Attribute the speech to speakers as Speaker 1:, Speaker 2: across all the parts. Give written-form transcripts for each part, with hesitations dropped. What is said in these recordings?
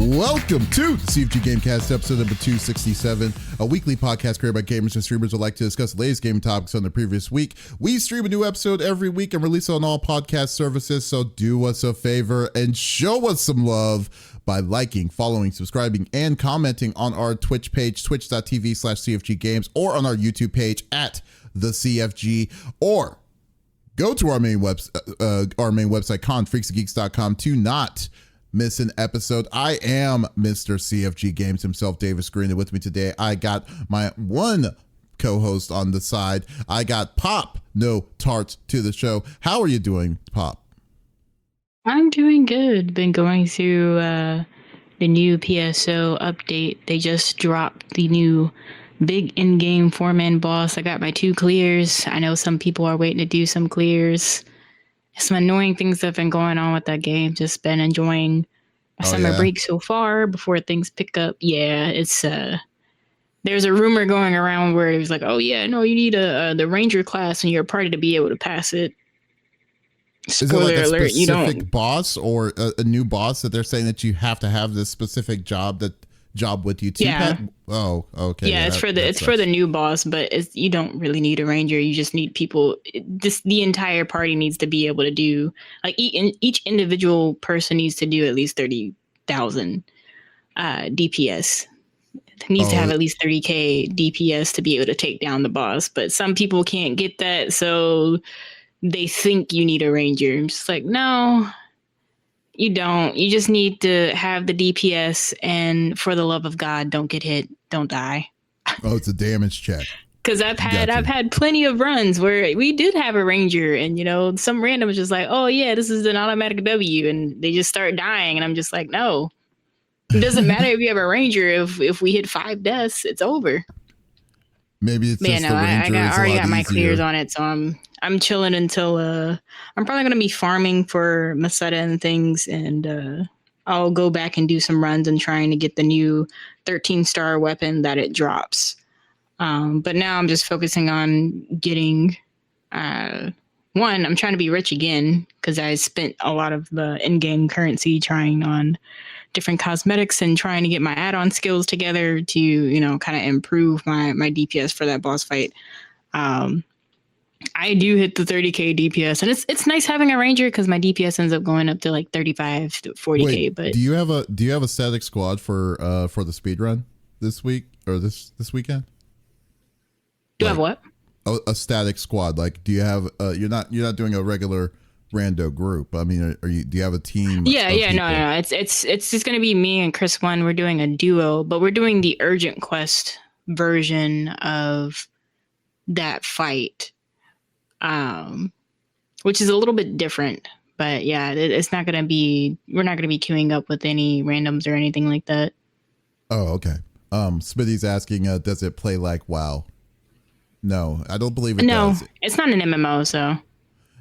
Speaker 1: Welcome to the CFG Game Cast, episode number 267, a weekly podcast created by gamers and streamers who like to discuss the latest gaming topics on the previous week. We stream a new episode every week and release it on all podcast services, so do us a favor and show us some love by liking, following, subscribing, and commenting on our Twitch page, twitch.tv/CFG Games, or on our YouTube page at the CFG, or go to our main website, confreaksandgeeks.com, to not miss an episode. I am Mr. CFG Games himself, Davis Green, and with me today, I got my one co-host on the side. I got Pop, no tarts to the show. How are you doing, Pop?
Speaker 2: I'm doing good. Been going through the new PSO update. They just dropped the new big in-game 4-man boss. I got my 2 clears. I know some people are waiting to do some clears. Some annoying things that have been going on with that game. Just been enjoying a summer break so far before things pick up. Yeah, it's there's a rumor going around where it was like, oh yeah, no, you need the ranger class in your party to be able to pass it. Spoiler
Speaker 1: alert,
Speaker 2: alert, you don't.
Speaker 1: Is it like a specific boss or a new boss that they're saying that you have to have this specific job with you?
Speaker 2: Yeah.
Speaker 1: Oh, okay.
Speaker 2: Yeah, it's for the new boss, but you don't really need a ranger. You just need people. The entire party needs to be able to do, like, each individual person needs to do at least 30,000 DPS. It needs to have at least 30k DPS to be able to take down the boss. But some people can't get that, so they think you need a ranger. I'm just like, no, you don't. You just need to have the DPS, and for the love of God, don't get hit, don't die.
Speaker 1: Oh, it's a damage check.
Speaker 2: Because I've had plenty of runs where we did have a ranger, and some random was just like, oh yeah, this is an automatic W, and they just start dying, and I'm just like, no, it doesn't matter if you have a ranger. If we hit 5 deaths, it's over.
Speaker 1: Maybe it's just the ranger.
Speaker 2: I already got my clears on it, so I'm chilling until I'm probably gonna be farming for Masetta and things, and I'll go back and do some runs and trying to get the new 13-star weapon that it drops. But now I'm just focusing on getting one. I'm trying to be rich again because I spent a lot of the in-game currency trying on different cosmetics and trying to get my add-on skills together to kind of improve my DPS for that boss fight. I do hit the 30k DPS, and it's nice having a ranger because my DPS ends up going up to like 35 to 40k.
Speaker 1: Wait,
Speaker 2: but
Speaker 1: do you have a static squad for the speed run this week or this weekend?
Speaker 2: Do I have what?
Speaker 1: A static squad. Like, do you have you're not doing a regular rando group? I mean, do you have a team?
Speaker 2: Yeah, no. It's just gonna be me and Chris One. We're doing a duo, but we're doing the urgent quest version of that fight. Which is a little bit different, but yeah, we're not going to be queuing up with any randoms or anything like that.
Speaker 1: Oh, okay. Smitty's asking, does it play like WoW? No, I don't believe it does. No,
Speaker 2: it's not an MMO, so.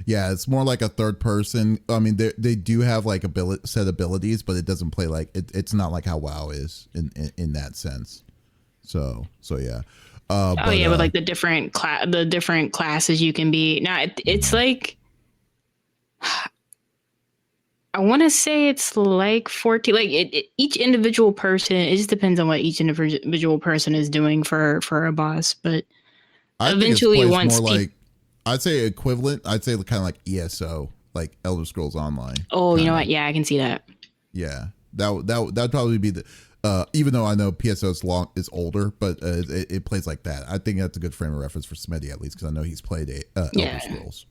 Speaker 1: Yeah, it's more like a third person. I mean, they do have like set abilities, but it doesn't play like it's not like how WoW is in that sense. So yeah.
Speaker 2: With like the different classes you can be. Now it's like, I want to say it's like 14. Like each individual person. It just depends on what each individual person is doing for a boss. But eventually, once
Speaker 1: I'd say equivalent. I'd say kind of like ESO, like Elder Scrolls Online.
Speaker 2: Oh, you know what? Yeah, I can see that.
Speaker 1: Yeah, that'd probably be the. Even though I know PSO is older, but it plays like that. I think that's a good frame of reference for Smitty, at least, because I know he's played Elder Scrolls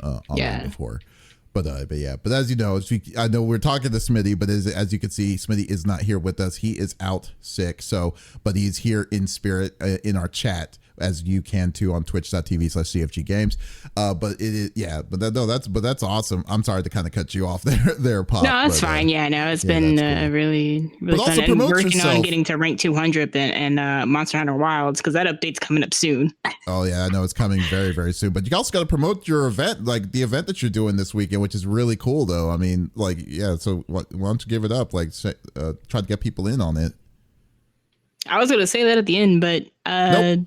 Speaker 1: online before. But as you know, I know we're talking to Smitty, but as you can see, Smitty is not here with us. He is out sick. But he's here in spirit in our chat, as you can too on twitch.tv/CFG Games. But that's awesome. I'm sorry to kind of cut you off there, Pop.
Speaker 2: No, that's fine. Yeah, no, it's been cool. really fun. And working on getting to rank 200 and Monster Hunter Wilds, because that update's coming up soon.
Speaker 1: Oh yeah, I know it's coming very, very soon. But you also got to promote your event, like the event that you're doing this weekend, which is really cool, though. I mean, like, yeah. So why don't you give it up? Like, try to get people in on it.
Speaker 2: I was going to say that at the end, but
Speaker 1: nope.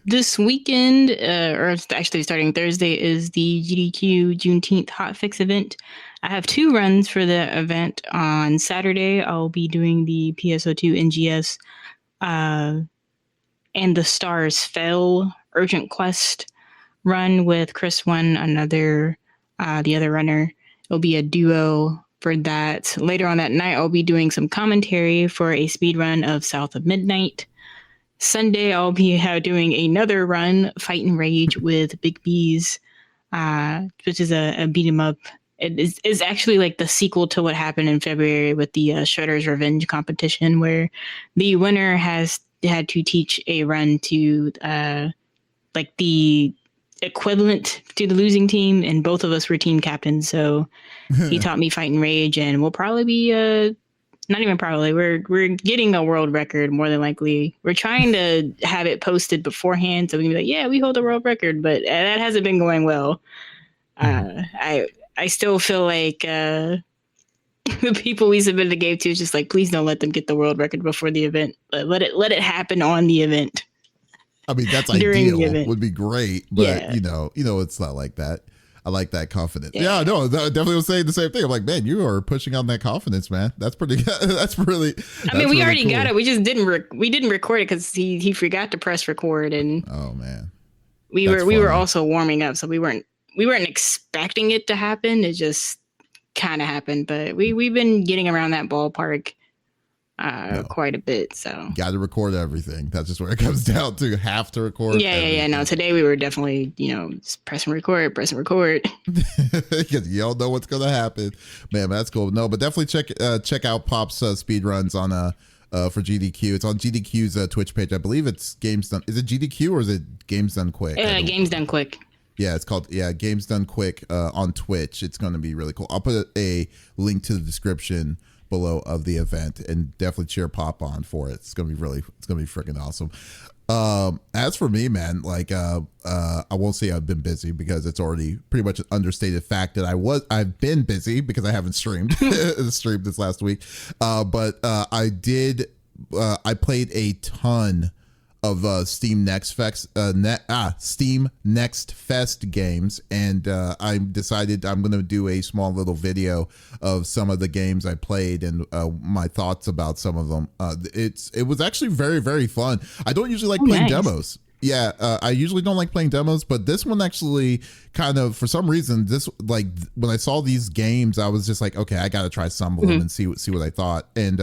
Speaker 2: This weekend, or actually starting Thursday, is the GDQ Juneteenth Hotfix event. I have 2 runs for the event. On Saturday, I'll be doing the PSO2 NGS and the Stars Fell Urgent Quest run with Chris One, the other runner. It'll be a duo for that. Later on that night, I'll be doing some commentary for a speed run of South of Midnight. Sunday, I'll be doing another run, Fight and Rage with Big B's, which is a beat 'em up. It is actually like the sequel to what happened in February with the Shredder's Revenge competition, where the winner has had to teach a run to like the equivalent to the losing team, and both of us were team captains. So he taught me Fight and Rage, and we'll probably be not even probably. We're getting a world record more than likely. We're trying to have it posted beforehand so we can be like, yeah, we hold a world record, but that hasn't been going well. I still feel like the people we submitted the game to is just like, please don't let them get the world record before the event. Let it happen on the event.
Speaker 1: I mean, that's ideal. Would be great, but you know, it's not like that. I like that confidence. Yeah, no, I definitely was saying the same thing. I'm like, man, you are pushing on that confidence, man. That's pretty good. That's really.
Speaker 2: I mean, we already got it. We just didn't record it because he forgot to press record, and
Speaker 1: oh man,
Speaker 2: we were also warming up, so we weren't expecting it to happen. It just kind of happened, but we've been getting around that ballpark quite a bit. So
Speaker 1: got to record everything. That's just where it comes down to. Have to record.
Speaker 2: Yeah. No, today we were definitely just press and record.
Speaker 1: Because you don't know what's gonna happen, man. That's cool. No, but definitely check out Pop's speed runs on for GDQ. It's on GDQ's Twitch page. I believe it's Games Done. Is it GDQ or is it Games Done Quick?
Speaker 2: Games Done Quick.
Speaker 1: Yeah, it's called Games Done Quick on Twitch. It's going to be really cool. I'll put a link to the description below of the event, and definitely cheer Pop on for it. It's gonna be freaking awesome. As for me, man, like I won't say I've been busy because it's already pretty much an understated fact that I've been busy because I haven't streamed this last week. But I played a ton of Steam Next Fest games, and I decided I'm going to do a small little video of some of the games I played and my thoughts about some of them. It was actually very, very fun. I don't usually like playing demos. Yeah, I usually don't like playing demos, but this one actually kind of, for some reason, when I saw these games, I was just like, okay, I got to try some of them and see what I thought. And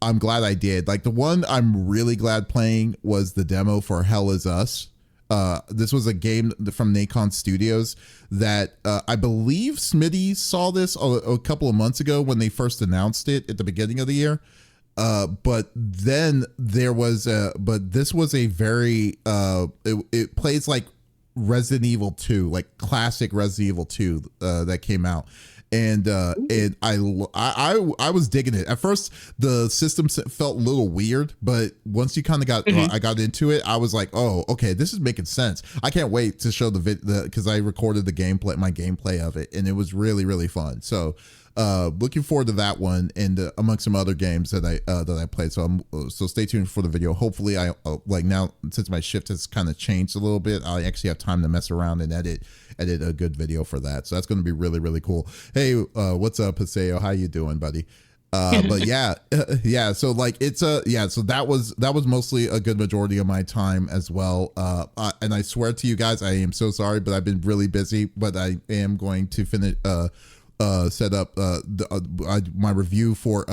Speaker 1: I'm glad I did. Like, the one I'm really glad playing was the demo for Hell Is Us. This was a game from Nacon Studios that I believe Smitty saw this a couple of months ago when they first announced it at the beginning of the year. But then this was a very, it plays like Resident Evil 2, like classic Resident Evil 2 that came out. And I was digging it. At first, the system felt a little weird, but once you kind of I got into it, I was like, oh, okay, this is making sense. I can't wait to show because I recorded my gameplay of it, and it was really, really fun. So, looking forward to that one, and among some other games that I played. So stay tuned for the video. Hopefully, I now, since my shift has kind of changed a little bit, I actually have time to mess around and edit a good video for that. So that's going to be really, really cool. Hey, what's up, Paseo? How you doing, buddy? But yeah. So so that was mostly a good majority of my time as well. And I swear to you guys, I am so sorry, but I've been really busy. But I am going to finish set up my review for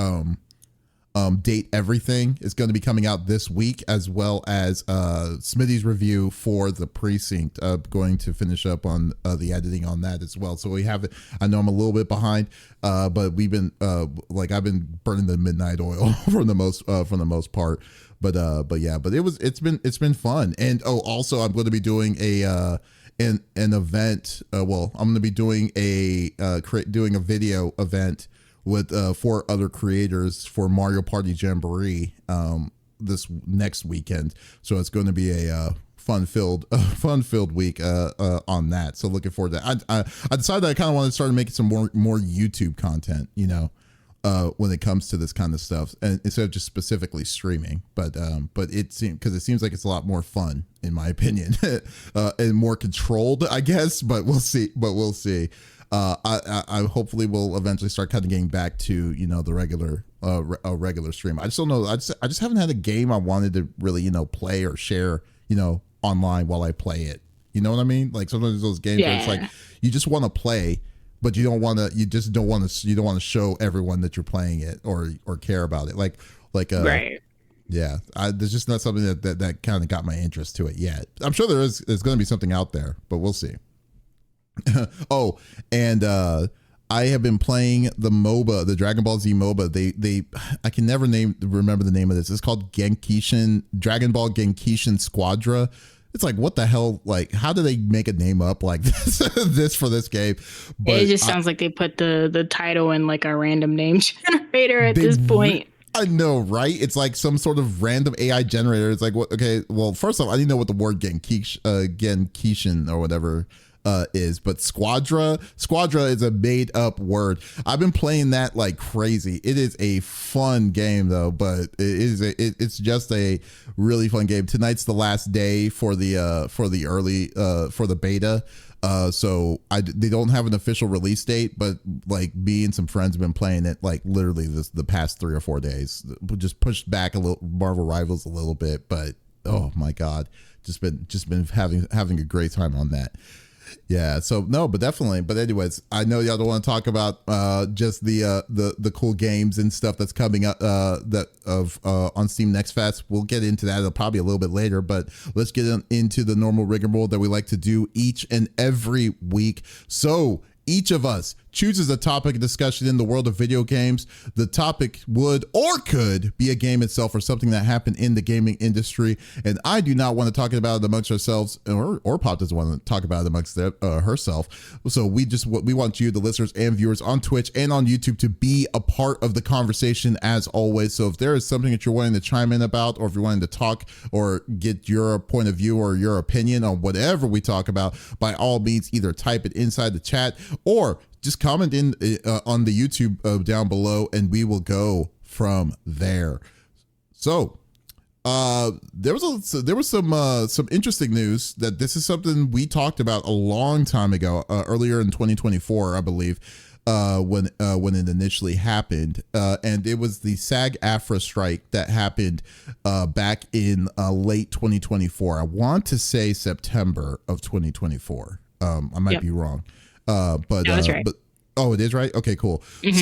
Speaker 1: Date Everything is going to be coming out this week, as well as Smitty's review for The Precinct. Going to finish up on the editing on that as well. So we have it. I know I'm a little bit behind, but we've been I've been burning the midnight oil for the most part. But it's been fun. And also I'm going to be doing an event. I'm going to be doing a video event with 4 other creators for Mario Party Jamboree this next weekend. So it's going to be a fun-filled week on that. So looking forward to that. I decided I kind of wanted to start making some more YouTube content, when it comes to this kind of stuff, and instead of just specifically streaming. But it seems like it's a lot more fun, in my opinion, and more controlled, I guess. But we'll see. I hopefully will eventually start kind of getting back to, the regular stream. I just don't know. I just haven't had a game I wanted to really, play or share, online while I play it. You know what I mean? Like sometimes those games where it's like you just want to play, but you don't want to show everyone that you're playing it or care about it. Right. Yeah, there's just not something that kind of got my interest to it yet. I'm sure there's going to be something out there, but we'll see. Oh, and I have been playing the MOBA, the Dragon Ball Z MOBA. I can never remember the name of this. It's called Dragon Ball Genkishin Squadra. It's like, what the hell? Like, how do they make a name up like this for this game?
Speaker 2: But it just sounds like they put the title in like a random name generator at this point.
Speaker 1: I know, right? It's like some sort of random AI generator. It's like, what? Okay, well, first off, I didn't know what the word Genkishin or whatever is, but Squadra is a made up word. I've been playing that like crazy. It is a fun game though, but it's just a really fun game. Tonight's the last day for the beta. So they don't have an official release date, but like me and some friends have been playing it like literally the past 3 or 4 days. We just pushed back a little Marvel Rivals a little bit, but oh my God, just been having a great time on that. Yeah, so no, but definitely. But anyways, I know y'all don't want to talk about just the cool games and stuff that's coming up on Steam Next Fest. We'll get into that probably a little bit later, but let's get into the normal rigmarole that we like to do each and every week. So each of us chooses a topic of discussion in the world of video games. The topic would or could be a game itself or something that happened in the gaming industry. And I do not want to talk about it amongst ourselves, or Pop doesn't want to talk about it amongst herself. So we want you, the listeners and viewers on Twitch and on YouTube, to be a part of the conversation as always. So if there is something that you're wanting to chime in about, or if you're wanting to talk or get your point of view or your opinion on whatever we talk about, by all means, either type it inside the chat or just comment in on the YouTube down below, and we will go from there. So there was some interesting news that this is something we talked about a long time ago, earlier in 2024, I believe, when it initially happened, and it was the SAG-AFTRA strike that happened back in late 2024. I want to say September of 2024. I might be wrong. But
Speaker 2: no, that's right.
Speaker 1: Oh, it is right. Okay, cool. Mm-hmm.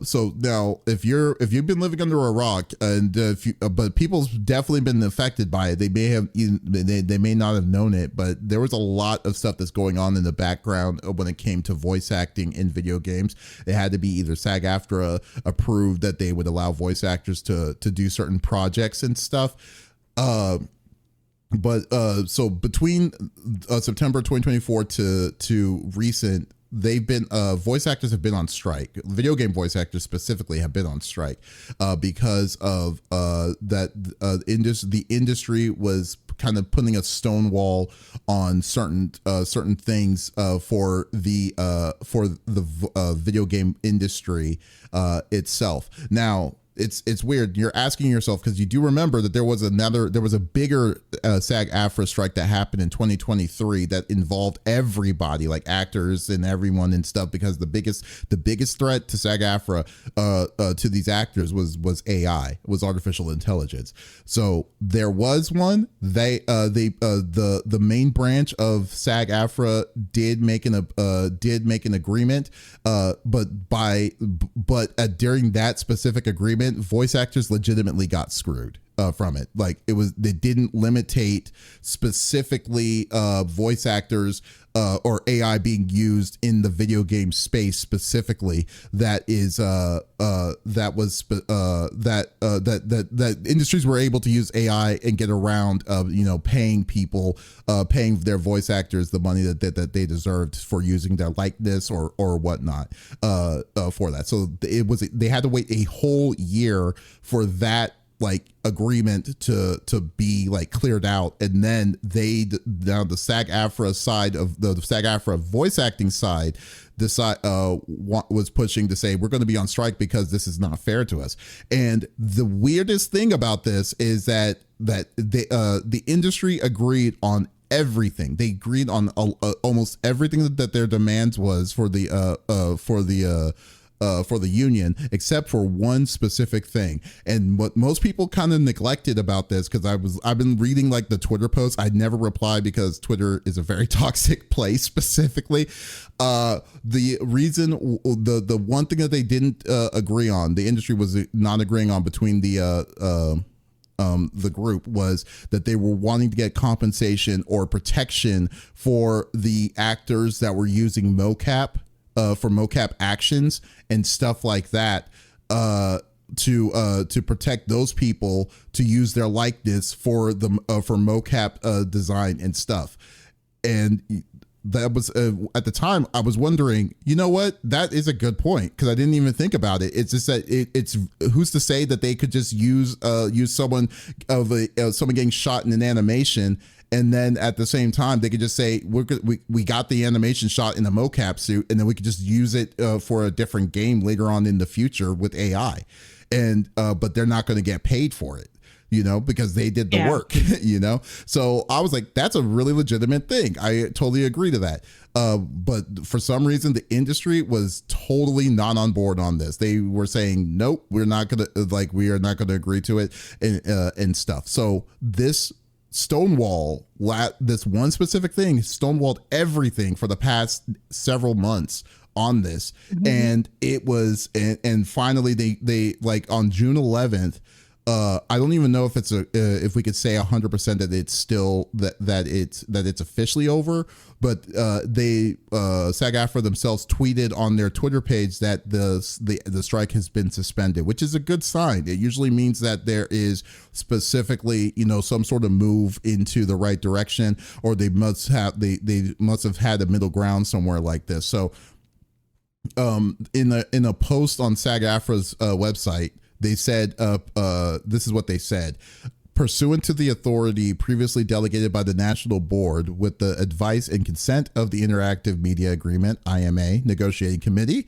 Speaker 1: So now if you've been living under a rock, and but people's definitely been affected by it. They may not have known it, but there was a lot of stuff that's going on in the background when it came to voice acting in video games. It had to be either SAG-AFTRA approved that they would allow voice actors to do certain projects and stuff. But so between September 2024 to recent, they've been voice actors have been on strike. Video game voice actors specifically have been on strike because of the industry was kind of putting a stonewall on certain things for the video game industry itself. Now, it's weird. You're asking yourself, because you do remember that there was a bigger SAG-AFTRA strike that happened in 2023 that involved everybody, like actors and everyone and stuff, because the biggest threat to SAG-AFTRA to these actors was AI, was artificial intelligence. So there was one. The main branch of SAG-AFTRA did make an agreement, but during that specific agreement, voice actors legitimately got screwed from it. Like they didn't limitate specifically voice actors or AI being used in the video game space specifically. That industries were able to use AI and get around paying people, paying their voice actors the money that they deserved for using their likeness or whatnot for that. So they had to wait a whole year for that like agreement to be like cleared out, and then the SAG-AFTRA side of the SAG-AFTRA voice acting side was pushing to say we're going to be on strike because this is not fair to us. And the weirdest thing about this is that the industry agreed on everything. They agreed on almost everything that their demands was for the union, except for one specific thing. And what most people kind of neglected about this, because I've been reading like the Twitter posts. I never reply because Twitter is a very toxic place specifically. The reason, the one thing that they didn't agree on, the industry was not agreeing on between the group, was that they were wanting to get compensation or protection for the actors that were using mocap for mocap actions and stuff like that, to protect those people to use their likeness for the for mocap design and stuff. And that was at the time I was wondering, you know what, that is a good point, because I didn't even think about it. It's just that it's who's to say that they could just use someone someone getting shot in an animation, and then at the same time they could just say we got the animation shot in a mocap suit, and then we could just use it for a different game later on in the future with AI, and but they're not going to get paid for it, you know, because they did the work, you know? So I was like, that's a really legitimate thing. I totally agree to that. But for some reason, the industry was totally not on board on this. They were saying, nope, we are not going to agree to it and stuff. So this this one specific thing stonewalled everything for the past several months on this. Mm-hmm. And it was, and finally they like on June 11th, I don't even know if it's if we could say 100% that it's still that it's officially over, but they SAG-AFTRA themselves tweeted on their Twitter page that the strike has been suspended, which is a good sign. It usually means that there is specifically, you know, some sort of move into the right direction, or they must have had a middle ground somewhere like this. So in a post on SAG-AFTRA's website, they said, this is what they said. Pursuant to the authority previously delegated by the National Board with the advice and consent of the Interactive Media Agreement, IMA, Negotiating Committee,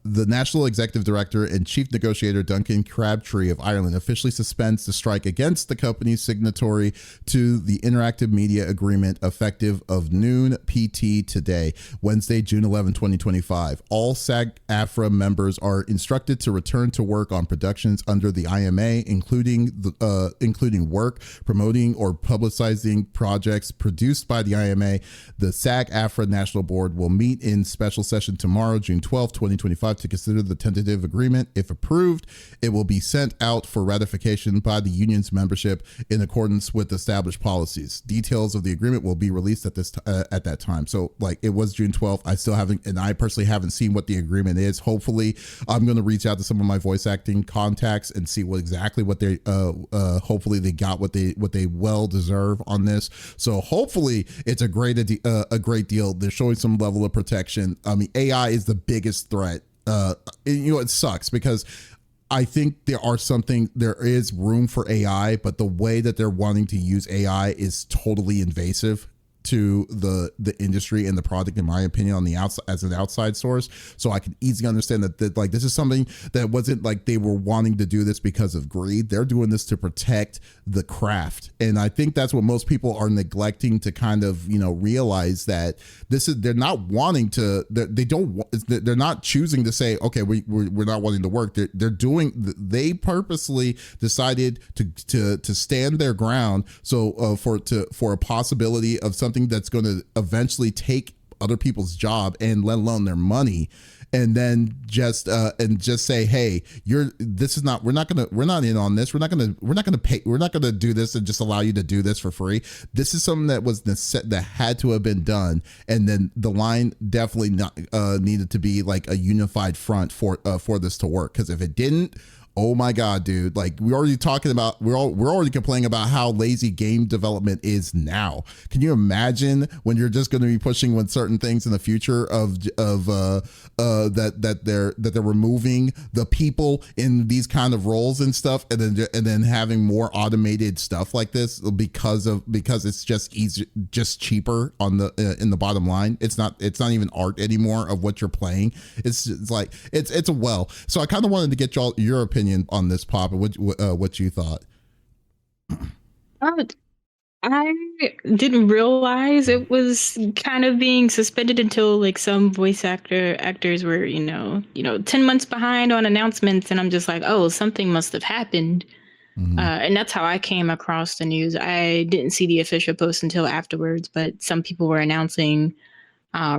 Speaker 1: the National Executive Director and Chief Negotiator Duncan Crabtree of Ireland officially suspends the strike against the company's signatory to the Interactive Media Agreement effective of noon PT today, Wednesday, June 11, 2025. All SAG-AFTRA members are instructed to return to work on productions under the IMA, including work, promoting, or publicizing projects produced by the IMA. The SAG-AFTRA National Board will meet in special session tomorrow, June 12, 2025, to consider the tentative agreement. If approved, it will be sent out for ratification by the union's membership in accordance with established policies. Details of the agreement will be released at that time. So, like, it was June 12th. I still haven't, and I personally haven't seen what the agreement is. Hopefully, I'm going to reach out to some of my voice acting contacts and see what they hopefully they got what they well deserve on this. So hopefully it's a great deal. They're showing some level of protection. I mean, AI is the biggest threat. You know, it sucks because I think there is room for AI, but the way that they're wanting to use AI is totally invasive to the industry and the product, in my opinion, on the outside as an outside source. So I can easily understand that like this is something that wasn't like they were wanting to do this because of greed. They're doing this to protect the craft, and I think that's what most people are neglecting to kind of, you know, realize that they're not wanting to. They're not choosing to say, okay, we're not wanting to work. They purposely decided to stand their ground. So for a possibility of something that's going to eventually take other people's job and let alone their money, and then just say, hey, we're not in on this. We're not going to do this and just allow you to do this for free. This is something that had to have been done, and then the line definitely needed to be like a unified front for this to work, because if it didn't, oh my God, dude, like we're already complaining about how lazy game development is now. Can you imagine when you're just going to be pushing with certain things in the future that they're removing the people in these kind of roles and stuff, and then having more automated stuff like this because it's just easier, just cheaper on the in the bottom line. It's not even art anymore of what you're playing. It's a well. So I kind of wanted to get your opinion on this, Pop, and what you thought.
Speaker 2: I didn't realize it was kind of being suspended until like some voice actors were, 10 months behind on announcements, and I'm just like, oh, something must have happened. And that's how I came across the news. I didn't see the official post until afterwards, but some people were announcing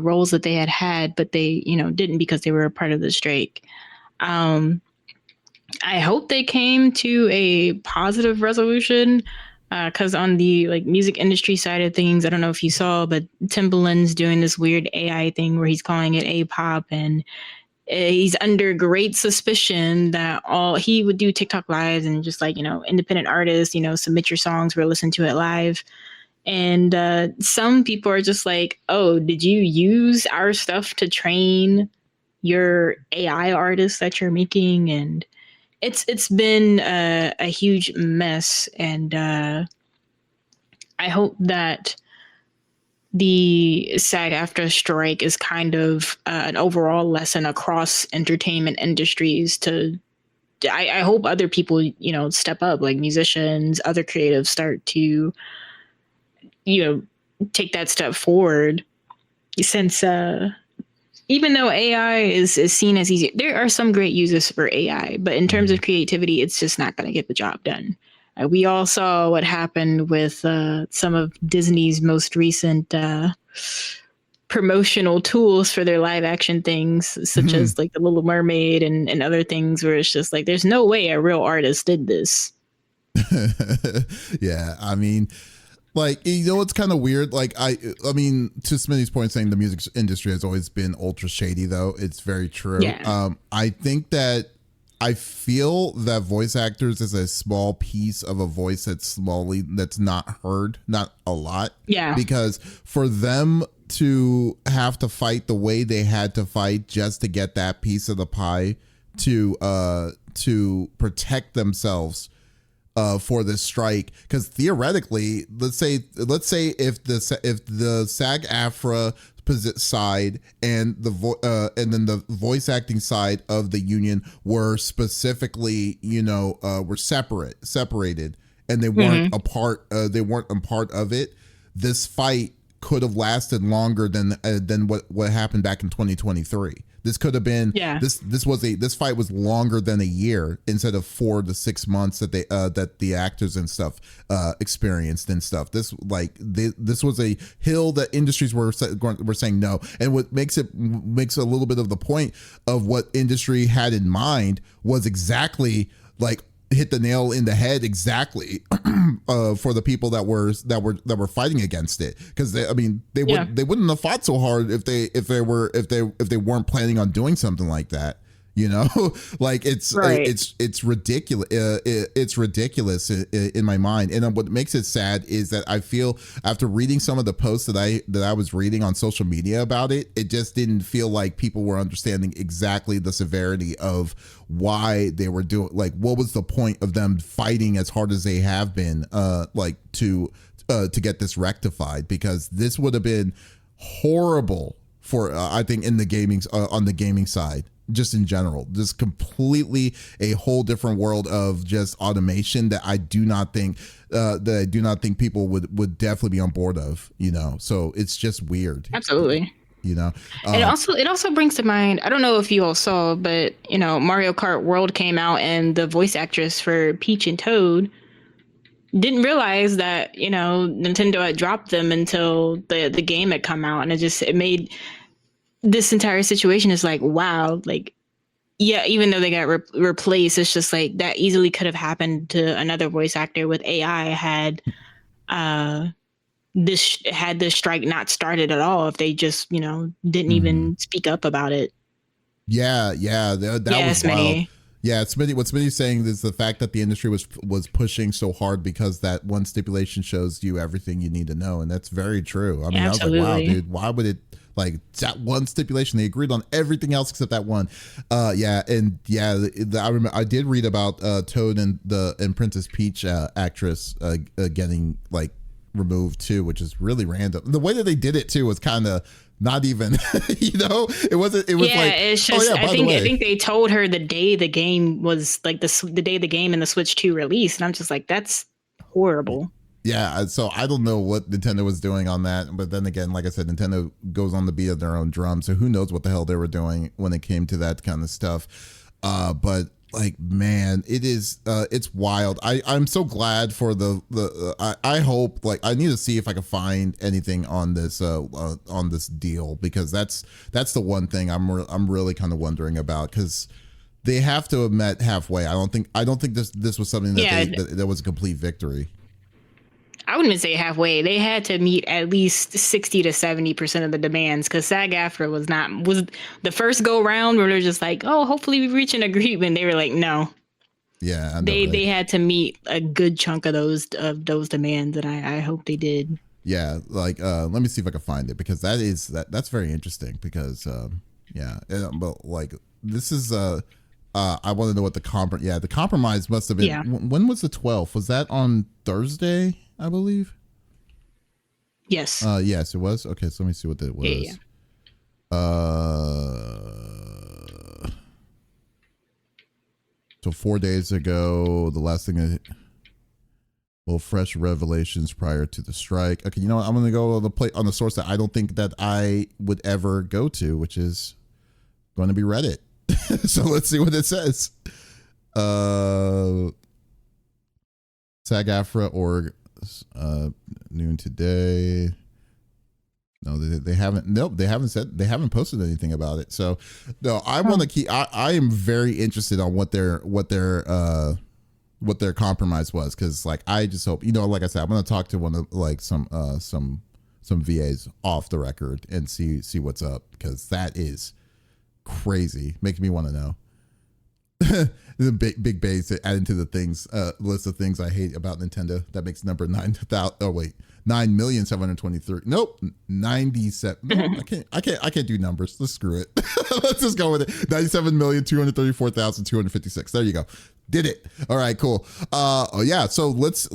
Speaker 2: roles that they had, but they, didn't because they were a part of the strike. I hope they came to a positive resolution. Because on the like music industry side of things, I don't know if you saw, but Timbaland's doing this weird AI thing where he's calling it A-pop, and he's under great suspicion that all he would do TikTok lives and just like, independent artists, submit your songs, we'll listen to it live. And some people are just like, oh, did you use our stuff to train your AI artists that you're making? And it's been a huge mess, and I hope that the SAG-AFTRA strike is kind of an overall lesson across entertainment industries. I hope other people, step up, like musicians, other creatives start to, take that step forward. Since even though AI is seen as easy, there are some great uses for AI, but in terms of creativity, it's just not going to get the job done. We all saw what happened with some of Disney's most recent promotional tools for their live action things, such as like The Little Mermaid and other things, where it's just like, there's no way a real artist did this.
Speaker 1: Yeah, I mean, like, it's kind of weird. Like, I mean, to Smitty's point, saying the music industry has always been ultra shady, though. It's very true.
Speaker 2: Yeah.
Speaker 1: I think that I feel that voice actors is a small piece of a voice that's not heard, not a lot.
Speaker 2: Yeah.
Speaker 1: Because for them to have to fight the way they had to fight just to get that piece of the pie to protect themselves for this strike, because theoretically, let's say if the SAG-AFTRA side and then the voice acting side of the union were specifically, were separated, and they weren't a part of it, this fight could have lasted longer than what happened back in 2023. This could have been this fight was longer than a year instead of 4 to 6 months that the actors and stuff experienced and stuff. This was a hill that industries were saying no. And what makes a little bit of the point of what industry had in mind was exactly like hit the nail in the head exactly for the people that were fighting against it, because they wouldn't have fought so hard if they weren't planning on doing something like that. Like it's ridiculous. It's ridiculous in my mind. And what makes it sad is that I feel after reading some of the posts that I was reading on social media about it, it just didn't feel like people were understanding exactly the severity of why they were doing, like, what was the point of them fighting as hard as they have been, to get this rectified, because this would have been horrible for I think in the on the gaming side. Just in general, just completely a whole different world of just automation that I do not think people would definitely be on board of, so it's just weird.
Speaker 2: Absolutely.
Speaker 1: It
Speaker 2: also brings to mind, I don't know if you all saw, but Mario Kart World came out, and the voice actress for Peach and Toad didn't realize that Nintendo had dropped them until the game had come out, and it made this entire situation is like, wow, like, yeah, even though they got replaced, it's just like that easily could have happened to another voice actor with AI had this strike not started at all, if they just didn't even speak up about it.
Speaker 1: That was wild. Yeah, Smitty, what Smitty's saying is the fact that the industry was pushing so hard because that one stipulation shows you everything you need to know, and that's very true. I mean,
Speaker 2: absolutely.
Speaker 1: I was like, wow, dude, why would it, like, that one stipulation? They agreed on everything else except that one. I remember I did read about Toad and Princess Peach actress getting like removed too, which is really random. The way that they did it too was kind of not even, it was like,
Speaker 2: it's just, I think they told her the day the game was like the day the game and the Switch 2 released. And I'm just like, that's horrible.
Speaker 1: Yeah, so I don't know what Nintendo was doing on that, but then again, like I said, Nintendo goes on the beat of their own drum, so who knows what the hell they were doing when it came to that kind of stuff. But like, man, it's wild. I'm so glad for I hope, like, I need to see if I can find anything on this deal, because that's the one thing I'm really kind of wondering about, because they have to have met halfway. I don't think this was something that was a complete victory.
Speaker 2: I wouldn't even say halfway. They had to meet at least 60 to 70% of the demands, because SAG-AFTRA was the first go round where they're just like, oh, hopefully we reach an agreement. They were like, no.
Speaker 1: Yeah, I know,
Speaker 2: they had to meet a good chunk of those demands, and I hope they did.
Speaker 1: Yeah, like let me see if I can find it, because that's very interesting, because but like, this is I want to know what the compromise must have been.
Speaker 2: Yeah.
Speaker 1: When was the 12th? Was that on Thursday, I believe?
Speaker 2: Yes.
Speaker 1: Yes, it was. Okay, so let me see what that was.
Speaker 2: Yeah.
Speaker 1: So 4 days ago, the last thing fresh revelations prior to the strike. Okay, you know what? I'm going to go on the source that I don't think that I would ever go to, which is going to be Reddit. So let's see what it says. SAG-AFTRA org, noon today. No, they haven't. Nope, they haven't posted anything about it. So no, I want to keep. I am very interested on what their compromise was, because like, I just hope, like I said, I'm going to talk to one of like some VAs off the record and see what's up, because that is crazy. Makes me want to know. The big base adding to the things list of things I hate about Nintendo. That makes number 9,000. Oh wait, 9,723,000. Nope, 97. No, I can't do numbers. Let's screw it. Let's just go with it. 97,234,256. There you go. Did it. All right, cool. Yeah. So let's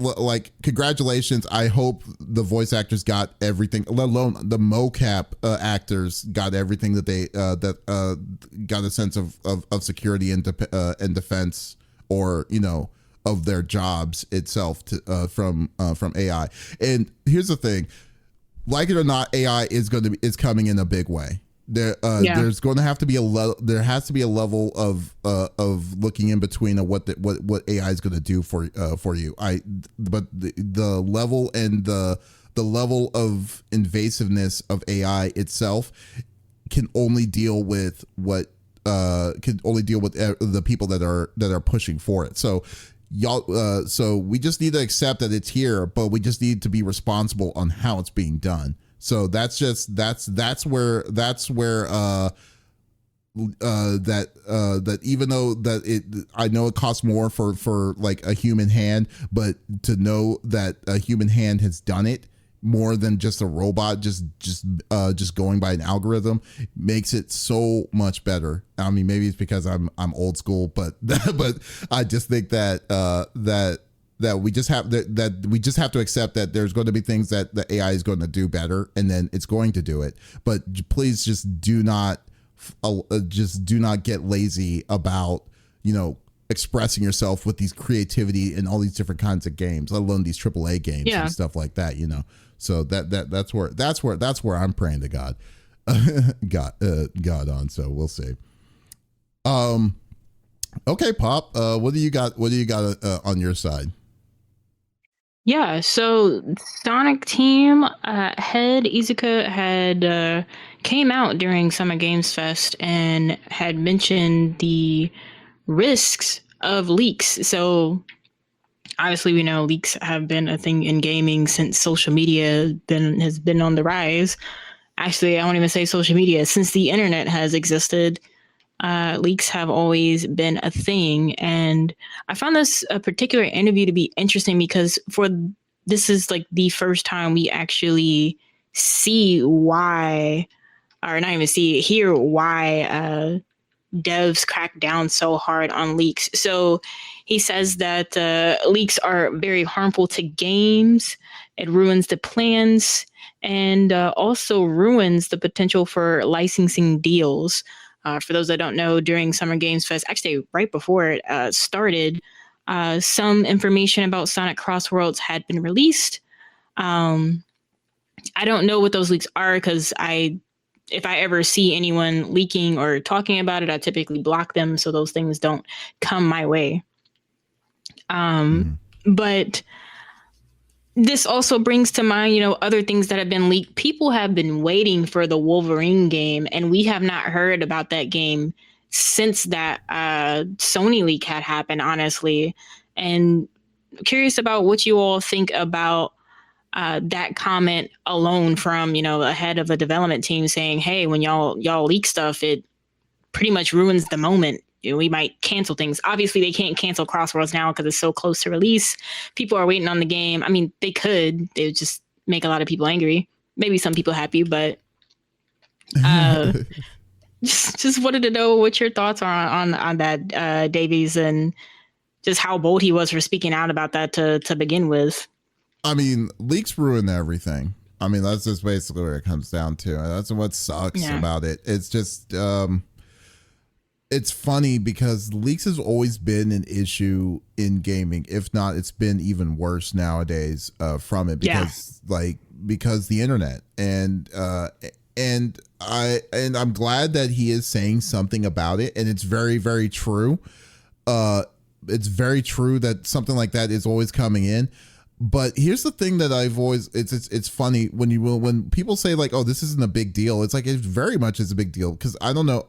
Speaker 1: congratulations. I hope the voice actors got everything, let alone the mocap actors got everything that they got a sense of security and defense, or of their jobs itself from AI. And here's the thing, like it or not, AI is coming in a big way. There's going to have to be there has to be a level of looking in between of what AI is going to do for you. But the level and the level of invasiveness of AI itself can only deal with the people that are pushing for it. So so we just need to accept that it's here, but we just need to be responsible on how it's being done. So that's where that even though that I know it costs more for like a human hand, but to know that a human hand has done it more than just a robot just going by an algorithm makes it so much better. I mean, maybe it's because I'm old school, but I just think that we just have to accept that there's going to be things that the AI is going to do better, and then it's going to do it. But please just do not get lazy about expressing yourself with these creativity and all these different kinds of games, let alone these AAA games and stuff like that. So that's where I'm praying to God, God on. So we'll see. Okay, Pop. What do you got? On your side?
Speaker 2: Yeah, so Sonic Team head Izuka had came out during Summer Games Fest and had mentioned the risks of leaks. So obviously we know leaks have been a thing in gaming since social media has been on the rise. Actually, I won't even say social media. Since the internet has existed, leaks have always been a thing. And I found this particular interview to be interesting because this is like the first time we actually see why, or not even see, hear why devs crack down so hard on leaks. So he says that leaks are very harmful to games. It ruins the plans and also ruins the potential for licensing deals. For those that don't know, during Summer Games Fest, actually right before it started, Some information about Sonic Crossworlds had been released. I don't know what those leaks are because if I ever see anyone leaking or talking about it, I typically block them so those things don't come my way. But this also brings to mind, other things that have been leaked. People have been waiting for the Wolverine game, and we have not heard about that game since that Sony leak had happened, honestly. And curious about what you all think about that comment alone from, a head of a development team saying, hey, when y'all leak stuff, it pretty much ruins the moment. We might cancel things. Obviously, they can't cancel Crossworlds now because it's so close to release. People are waiting on the game. I mean, they could. They would just make a lot of people angry. Maybe some people happy, but just wanted to know what your thoughts are on that, Davies, and just how bold he was for speaking out about that to begin with.
Speaker 1: I mean, leaks ruin everything. I mean, that's just basically where it comes down to. That's what sucks about it. It's just, it's funny because leaks has always been an issue in gaming. If not, it's been even worse nowadays from it because because the internet and I'm glad that he is saying something about it, and it's very, very true. It's very true that something like that is always coming in. But here's the thing that I've always, it's funny when people say like, oh, this isn't a big deal. It's like, it very much is a big deal. Cause I don't know.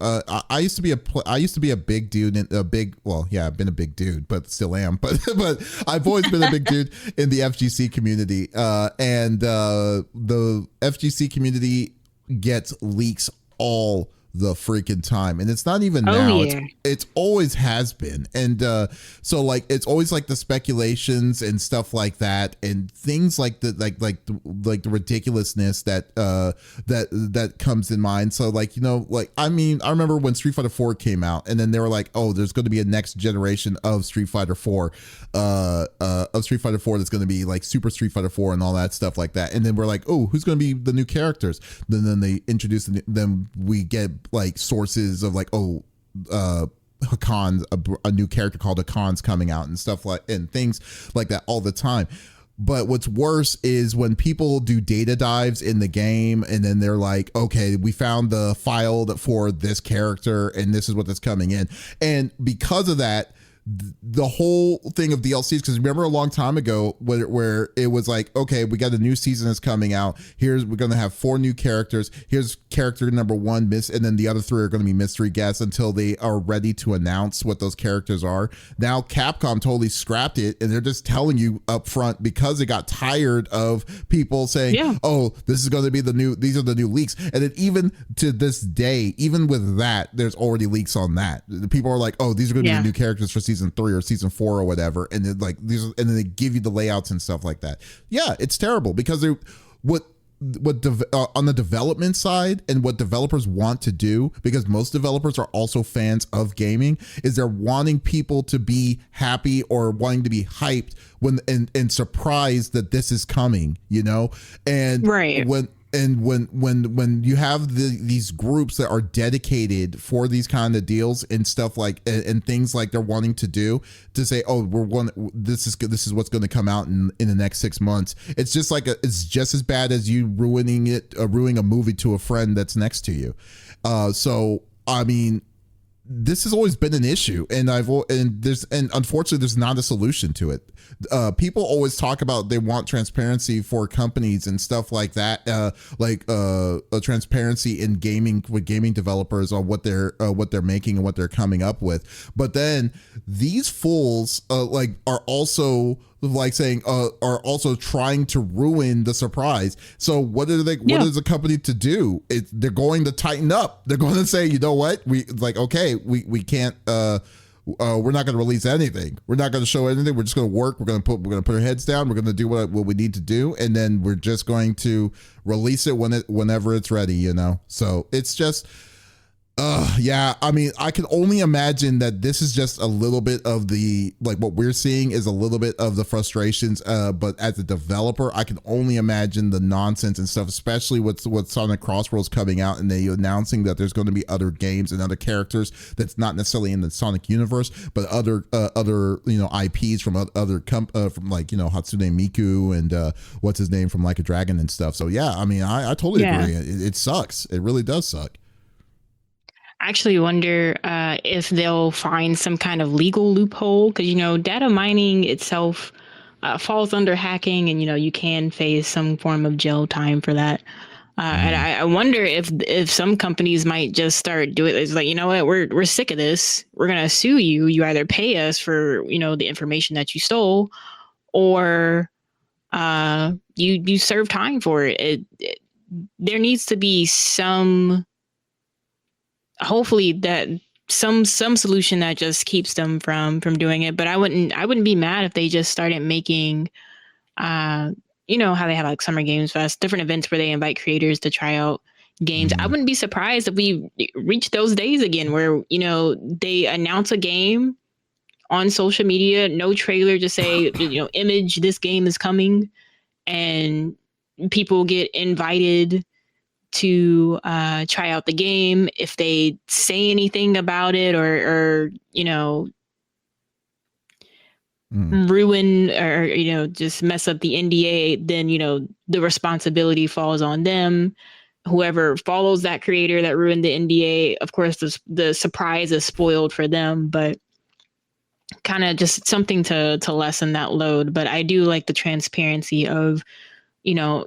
Speaker 1: I used to be a big dude in I've been a big dude, but still am. But I've always been a big dude in the FGC community. And the FGC community gets leaks all the freaking time, and it's not even now. It's always has been. And so like it's always like the speculations and stuff like that, and things like the like the ridiculousness that that comes in mind. So like, like I mean, I remember when Street Fighter 4 came out, and then they were like, oh, there's going to be a next generation of Street Fighter 4 that's going to be like Super Street Fighter 4 and all that stuff like that. And then we're like, oh, who's going to be the new characters? Then they introduce them. We get like sources of like, Hakan's a new character called Hakan's coming out and stuff like, and things like that all the time. But what's worse is when people do data dives in the game, and then they're like, okay, we found the file for this character and this is what that's coming in. And because of that, the whole thing of DLCs, because remember a long time ago where it was like, okay, we got a new season that's coming out. We're going to have 4 new characters. Here's character number 1, and then the other 3 are going to be mystery guests until they are ready to announce what those characters are. Now Capcom totally scrapped it, and they're just telling you up front because they got tired of people saying, oh, this is going to be these are the new leaks. And then even to this day, even with that, there's already leaks on that. The people are like, oh, these are going to be the new characters for season 3 or season 4 or whatever, and then like these, and then they give you the layouts and stuff like that. Yeah, it's terrible because on the development side, and what developers want to do, because most developers are also fans of gaming, is they're wanting people to be happy or wanting to be hyped when and surprised that this is coming, and when you have these groups that are dedicated for these kind of deals and stuff like, and things like they're wanting to do, to say, oh, this is what's going to come out in the next 6 months. It's just like it's just as bad as you ruining a movie to a friend that's next to you. So I mean, this has always been an issue, and unfortunately there's not a solution to it. People always talk about they want transparency for companies and stuff like that, like a transparency in gaming with gaming developers on what they're making and what they're coming up with. But then these fools are also like saying are also trying to ruin the surprise. So what is the company to do? They're going to tighten up. They're going to say, you know what, we can't we're not going to release anything. We're not going to show anything. We're just going to work. We're going to put our heads down. We're going to do what we need to do, and then we're just going to release it whenever it's ready. So it's just Yeah, I mean, I can only imagine that this is just a little bit of the, like, what we're seeing is a little bit of the frustrations. But as a developer, I can only imagine the nonsense and stuff, especially with Sonic Crossworlds coming out and they announcing that there's going to be other games and other characters that's not necessarily in the Sonic universe, but other IPs from from like, Hatsune Miku and what's his name from Like a Dragon and stuff. So yeah, I mean, I totally agree. It sucks. It really does suck.
Speaker 2: I actually wonder if they'll find some kind of legal loophole because, data mining itself falls under hacking and, you can face some form of jail time for that. And I wonder if some companies might just start doing it. It's like, you know what, we're sick of this. We're going to sue you. You either pay us for, the information that you stole or you serve time for it. There needs to be hopefully that some solution that just keeps them from doing it. But I wouldn't be mad if they just started making how they have like Summer Games Fest, different events where they invite creators to try out games. I wouldn't be surprised if we reach those days again where they announce a game on social media, no trailer, just say image, this game is coming, and people get invited to try out the game. If they say anything about it or ruin or just mess up the NDA, then the responsibility falls on them. Whoever follows that creator that ruined the NDA, of course the surprise is spoiled for them, but kind of just something to lessen that load. But I do like the transparency of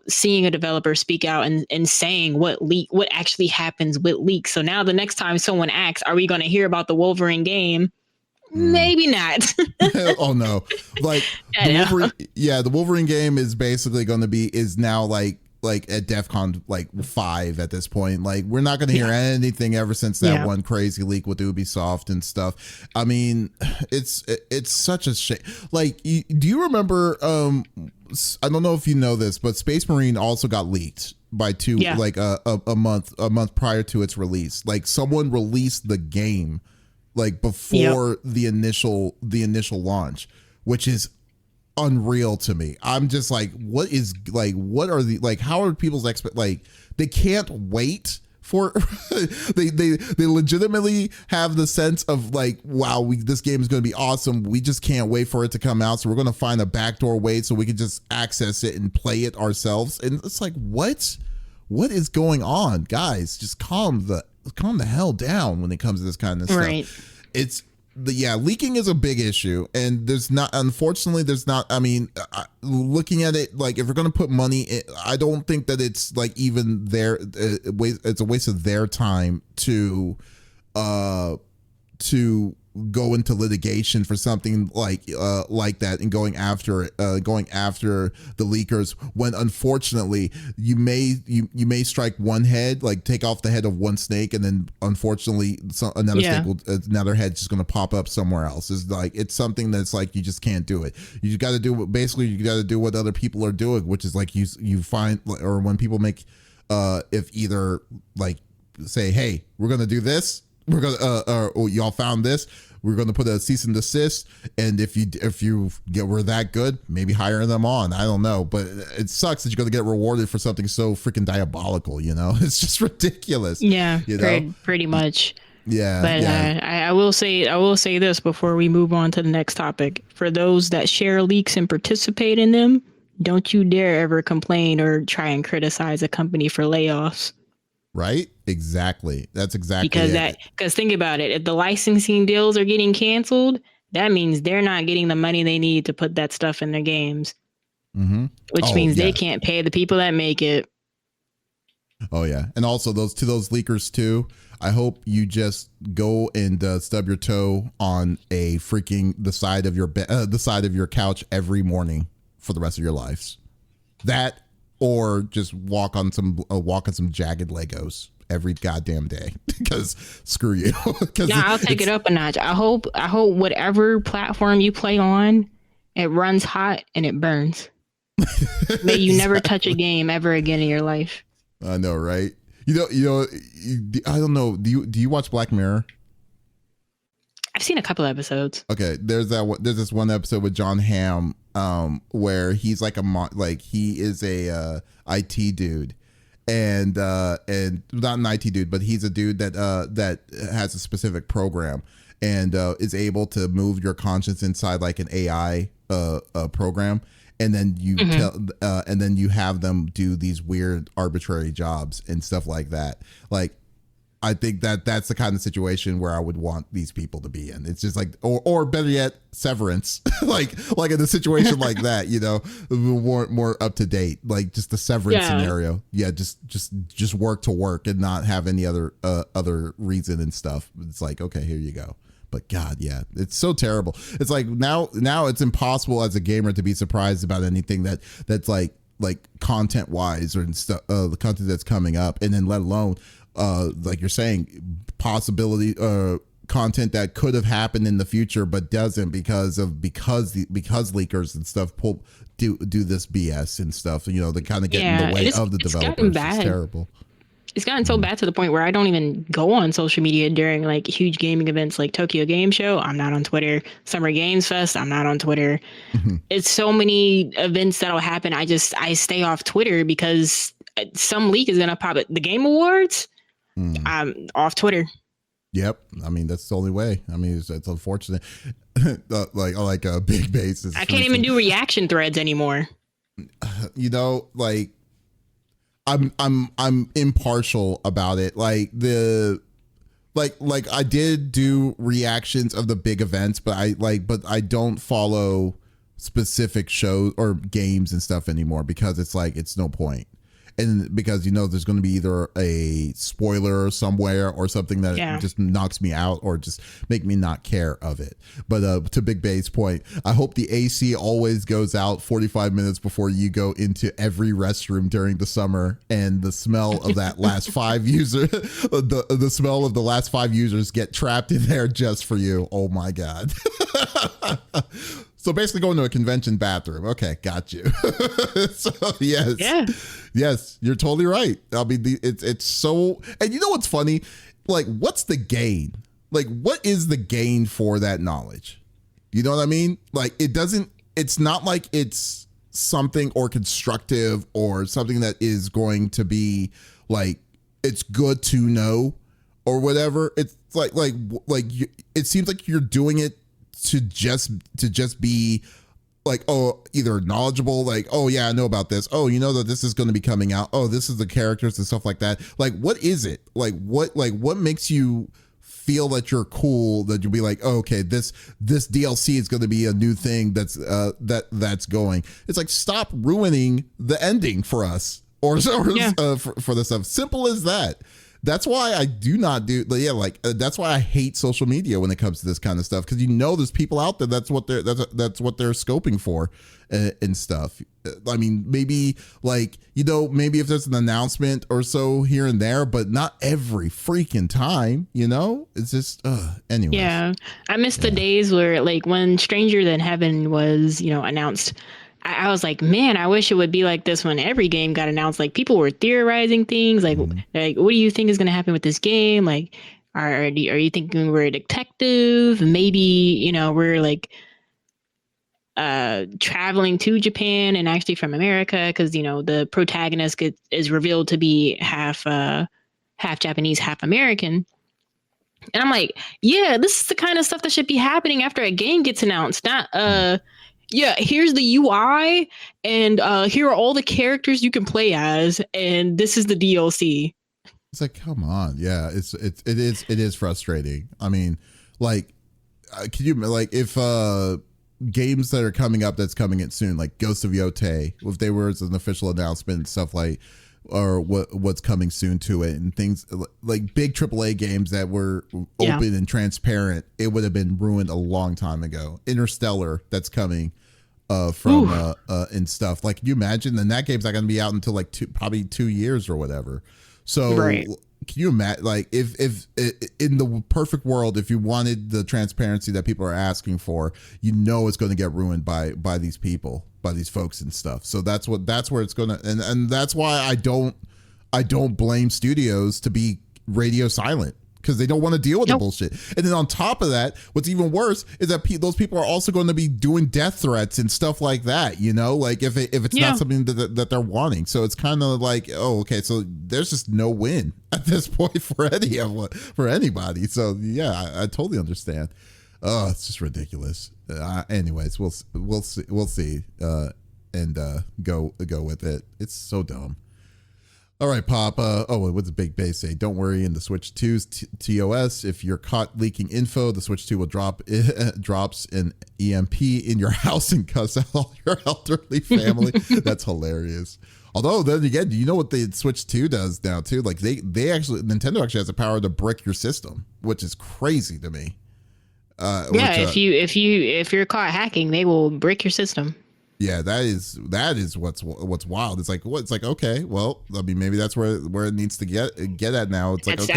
Speaker 2: seeing a developer speak out and saying what actually happens with leaks. So now the next time someone asks, are we going to hear about the Wolverine game? Maybe not.
Speaker 1: Oh no. Like the Wolverine game is basically going to is now like at DEFCON 5 at this point. Like we're not going to hear anything ever since that one crazy leak with Ubisoft and stuff. I mean, it's such a shame. Like, do you remember? I don't know if you know this, but Space Marine also got leaked by a month prior to its release. Like someone released the game like before the initial launch, which is unreal to me. I'm just like, what how are people's they can't wait for they legitimately have the sense of like, wow, this game is going to be awesome. We just can't wait for it to come out. So we're going to find a backdoor way so we can just access it and play it ourselves. And it's like, what is going on, guys? Just calm the hell down when it comes to this kind of stuff. It's leaking is a big issue, and unfortunately there's not, I mean, looking at it, like if we're going to put money in, I don't think that it's like even it's a waste of their time to go into litigation for something like that and going after the leakers, when unfortunately you may strike one head, like take off the head of one snake, and then unfortunately another head's just going to pop up somewhere else. It's something that's like, you just can't do it. You got to do what other people are doing, which is like you find, or when people make if either like say, hey, we're going to do this, we're gonna y'all found this, we're gonna put a cease and desist, and if we're that good, maybe hire them on. I don't know, but it sucks that you're gonna get rewarded for something so freaking diabolical. It's just ridiculous.
Speaker 2: Pretty much.
Speaker 1: But
Speaker 2: I will say this before we move on to the next topic. For those that share leaks and participate in them, don't you dare ever complain or try and criticize a company for layoffs.
Speaker 1: Right? Exactly. That's exactly
Speaker 2: because think about it. If the licensing deals are getting canceled, that means they're not getting the money they need to put that stuff in their games, which means they can't pay the people that make it.
Speaker 1: Oh yeah, and also those leakers too. I hope you just go and stub your toe on the side of your couch every morning for the rest of your lives. That. Or just walk on some jagged Legos every goddamn day, because screw you.
Speaker 2: I'll take it up a notch. I hope whatever platform you play on, it runs hot and it burns. May you never touch a game ever again in your life.
Speaker 1: I know, right? I don't know. Do you watch Black Mirror?
Speaker 2: I've seen a couple episodes.
Speaker 1: Okay, there's this one episode with John Hamm, where he's like he is a IT dude, and not an IT dude, but he's a dude that has a specific program and is able to move your conscience inside like an AI program, and then you and then you have them do these weird arbitrary jobs and stuff like that. Like, I think that's the kind of situation where I would want these people to be in. It's just like, or better yet, Severance, like in a situation like that, more up to date, like just the Severance scenario. Yeah, just work to work and not have any other reason and stuff. It's like, okay, here you go. But God, yeah, it's so terrible. It's like now it's impossible as a gamer to be surprised about anything that's like content wise or stuff, the content that's coming up, and then let alone like you're saying, possibility content that could have happened in the future but doesn't because leakers and stuff do this BS and stuff. They kind of get in the way of the developers. It's terrible.
Speaker 2: It's gotten so bad to the point where I don't even go on social media during like huge gaming events like Tokyo Game Show. I'm not on Twitter. Summer Games Fest. I'm not on Twitter. It's so many events that'll happen. I stay off Twitter because some leak is gonna pop at the Game Awards. I'm off Twitter.
Speaker 1: Yep. I mean, that's the only way. I mean, it's unfortunate. like a big basis.
Speaker 2: I can't even do reaction threads anymore.
Speaker 1: Like I'm impartial about it. Like I did do reactions of the big events, but I don't follow specific shows or games and stuff anymore because it's no point. And because there's going to be either a spoiler somewhere or something that just knocks me out or just make me not care of it. But to Big Bay's point, I hope the AC always goes out 45 minutes before you go into every restroom during the summer, and the smell of that last five user, the smell of the last five users get trapped in there just for you. Oh my God. So basically going to a convention bathroom. Okay, got you. So yes. Yeah. Yes, you're totally right. I mean, it's so, and you know what's funny? Like, what's the gain? Like, what is the gain for that knowledge? You know what I mean? Like, it's not like it's something or constructive or something that is going to be like, it's good to know or whatever. It's like it seems like you're doing it to just be like, oh, either knowledgeable, like, oh yeah, I know about this. Oh, that this is going to be coming out. Oh, this is the characters and stuff like that. Like, what is it? Like, what makes you feel that you're cool, that you'll be like, oh, okay, this DLC is going to be a new thing that's going. It's like, stop ruining the ending for us or for the stuff. Simple as that. That's why I do not do, that's why I hate social media when it comes to this kind of stuff, because there's people out there that's what they're scoping for and stuff. I mean, maybe maybe if there's an announcement or so here and there, but not every freaking time. It's just anyway.
Speaker 2: Yeah, I miss the days where when Stranger Than Heaven was announced. I was like, man, I wish it would be like this when every game got announced. Like, people were theorizing things like what do you think is going to happen with this game? Like, are you thinking we're a detective? Maybe, we're traveling to Japan and actually from America because, the protagonist is revealed to be half Japanese, half American. And I'm like, yeah, this is the kind of stuff that should be happening after a game gets announced, not yeah, here's the UI, and here are all the characters you can play as, and this is the DLC.
Speaker 1: It's like, come on, yeah, it is frustrating. I mean, can you if games that are coming up that's coming in soon, like Ghost of Yotei, if they were as an official announcement and stuff or what's coming soon to it, and things like big AAA games that were open and transparent, it would have been ruined a long time ago. Interstellar, that's coming from and stuff. Like, can you imagine? Then that game's not going to be out until probably 2 years or whatever. So can you imagine, if in the perfect world, if you wanted the transparency that people are asking for, it's going to get ruined by these people, by these folks and stuff. So that's where it's going to, and that's why I don't I don't blame studios to be radio silent because they don't want to deal with the bullshit. And then on top of that, what's even worse is that those people are also going to be doing death threats and stuff like that, like if it's not something that they're wanting. So it's kind of like, oh, okay, so there's just no win at this point for anybody. So yeah, I totally understand. Oh, it's just ridiculous. Anyways, we'll see and go with it. It's so dumb. All right, Pop. What's the big base say? Don't worry. In the Switch 2's TOS, if you're caught leaking info, the Switch 2 will drops an EMP in your house and cuss out all your elderly family. That's hilarious. Although then again, do you know what the Switch 2 does now too? Like Nintendo actually has the power to brick your system, which is crazy to me.
Speaker 2: If you're caught hacking, they will brick your system.
Speaker 1: Yeah, that is what's wild. It's like okay, well, I mean, maybe that's where it needs to get at now. It's
Speaker 2: if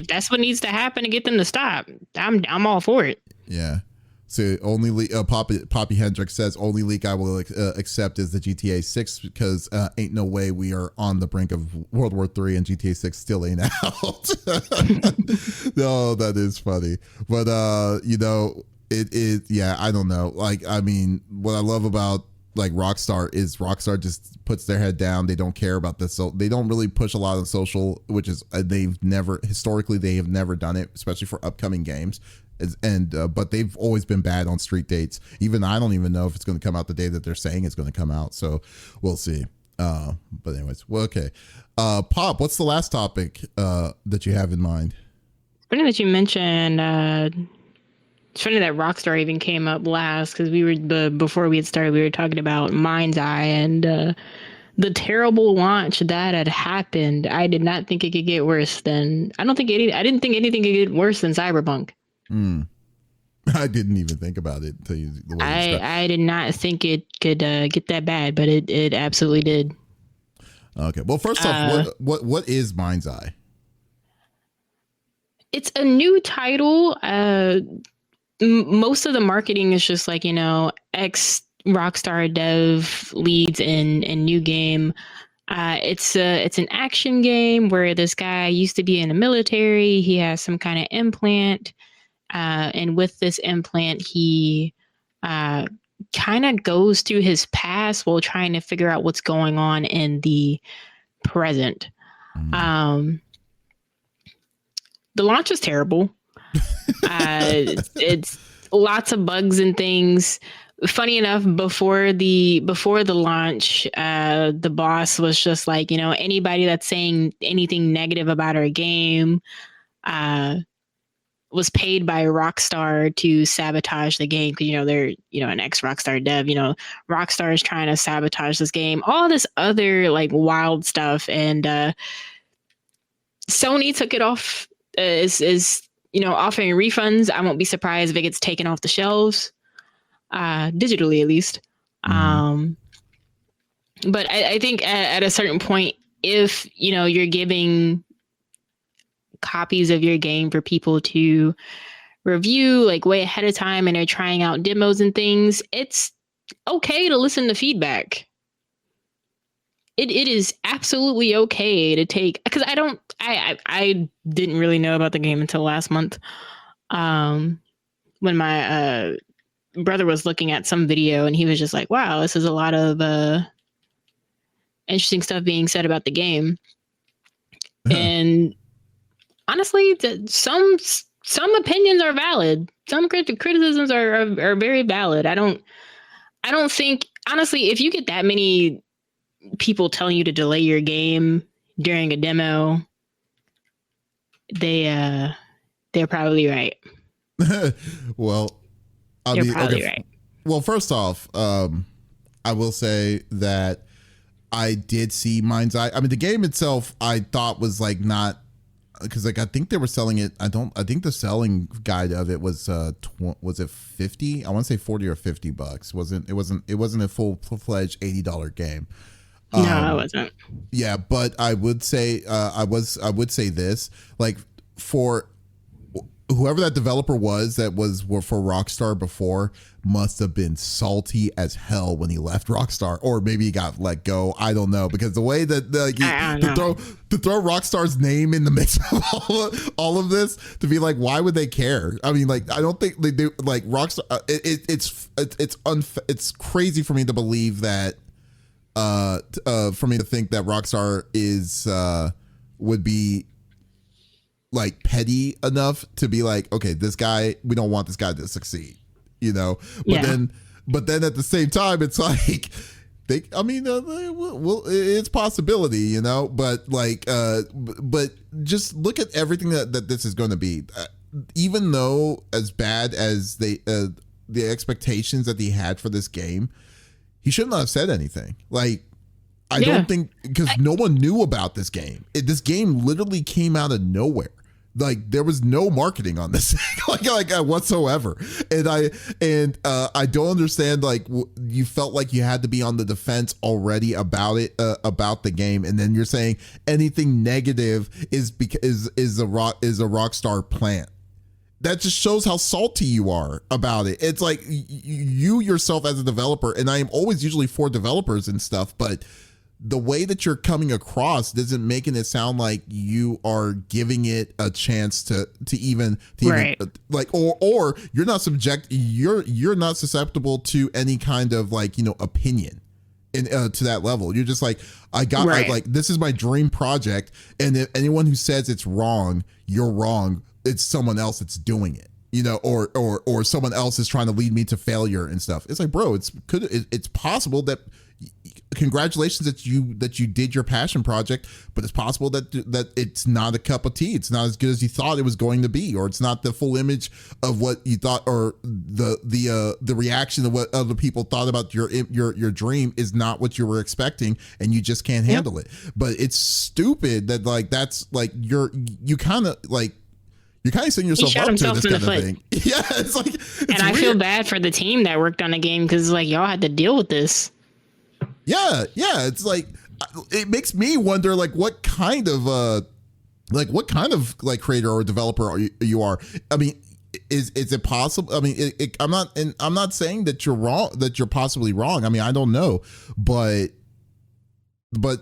Speaker 2: that's what needs to happen to get them to stop. I'm all for it.
Speaker 1: Yeah. So only Poppy Hendricks says only leak I will accept is the GTA 6 because ain't no way we are on the brink of World War III and GTA 6 still ain't out. No, that is funny, but It is, yeah, I don't know. Like, I mean, what I love about like Rockstar is Rockstar just puts their head down. They don't care about this. So they don't really push a lot of social, which is they have never done it, especially for upcoming games. But they've always been bad on street dates. Even I don't even know if it's going to come out the day that they're saying it's going to come out. So we'll see. But anyways, well, okay. Pop, what's the last topic that you have in mind?
Speaker 2: Funny that you mentioned. It's funny that Rockstar even came up last because before we had started, we were talking about Mind's Eye and the terrible launch that had happened. I did not think it could get worse than. I didn't think anything could get worse than Cyberpunk.
Speaker 1: I didn't even think about it until you.
Speaker 2: I did not think it could get that bad, but it absolutely did.
Speaker 1: Okay. Well, first off, what is Mind's Eye?
Speaker 2: It's a new title. Most of the marketing is just like, ex Rockstar dev leads in new game. It's an action game where this guy used to be in the military. He has some kind of implant. And with this implant, he kind of goes to his past while trying to figure out what's going on in the present. The launch was terrible. It's lots of bugs and things. Funny enough, before the launch, the boss was just like, anybody that's saying anything negative about our game was paid by Rockstar to sabotage the game because they're an ex-Rockstar dev. Rockstar is trying to sabotage this game. All this other like wild stuff, and Sony took it off. Is offering refunds. I won't be surprised if it gets taken off the shelves, digitally at least. But I think at a certain point, if you're giving copies of your game for people to review like way ahead of time and they're trying out demos and things, it's okay to listen to feedback. It is absolutely okay to take, because I didn't really know about the game until last month, when my brother was looking at some video and he was just like, wow, this is a lot of interesting stuff being said about the game. And honestly, some opinions are valid. Some criticisms are very valid. I don't think, honestly, if you get that many people telling you to delay your game during a demo, they're probably right.
Speaker 1: Well,
Speaker 2: they're probably right.
Speaker 1: Well, first off, I will say that I did see Mind's Eye. I mean, the game itself I thought was like not, because like I think they were selling it. I think the selling guide of it was was it 50? I want to say 40 or $50. It wasn't a full-fledged $80 game.
Speaker 2: No, it wasn't.
Speaker 1: Yeah, but I would say I would say this, like, for whoever that developer was that was for Rockstar before must have been salty as hell when he left Rockstar, or maybe he got let go. I don't know, because the way that to throw Rockstar's name in the mix of all of this, to be like, why would they care? I mean, like, I don't think they do. Like Rockstar, it's crazy for me to believe that. For me to think that Rockstar is would be like petty enough to be like, okay, this guy, we don't want this guy to succeed, you know. But then at the same time, it's like it's possibility, you know. But like, but just look at everything that this is going to be. Even though as bad as the expectations that he had for this game, he should not have said anything. Like, I don't think, because no one knew about this game. This game literally came out of nowhere. Like, there was no marketing on this like whatsoever. And I don't understand, like, you felt like you had to be on the defense already about it, about the game, and then you're saying anything negative is because is a Rockstar plant. That just shows how salty you are about it. It's like you yourself as a developer, and I am always usually for developers and stuff, but the way that you're coming across doesn't making it sound like you are giving it a chance to even like, or you're not you're not susceptible to any kind of, like, you know, opinion in to that level. You're just like, like, this is my dream project, and if anyone who says it's wrong, you're wrong. It's someone else that's doing it, you know, or someone else is trying to lead me to failure and stuff. It's like, bro, it's possible that, congratulations that you did your passion project, but it's possible that it's not a cup of tea. It's not as good as you thought it was going to be, or it's not the full image of what you thought, or the reaction of what other people thought about your dream is not what you were expecting, and you just can't handle it. But it's stupid that, like, that's like you're kind of setting yourself up to this kind of thing. Yeah, it's like,
Speaker 2: and I feel bad for the team that worked on the game, because, like, y'all had to deal with this.
Speaker 1: Yeah, it's like, it makes me wonder, like, what kind of creator or developer you are. I mean, is it possible? I mean, I'm not saying that you're wrong, that you're possibly wrong. I mean, I don't know, but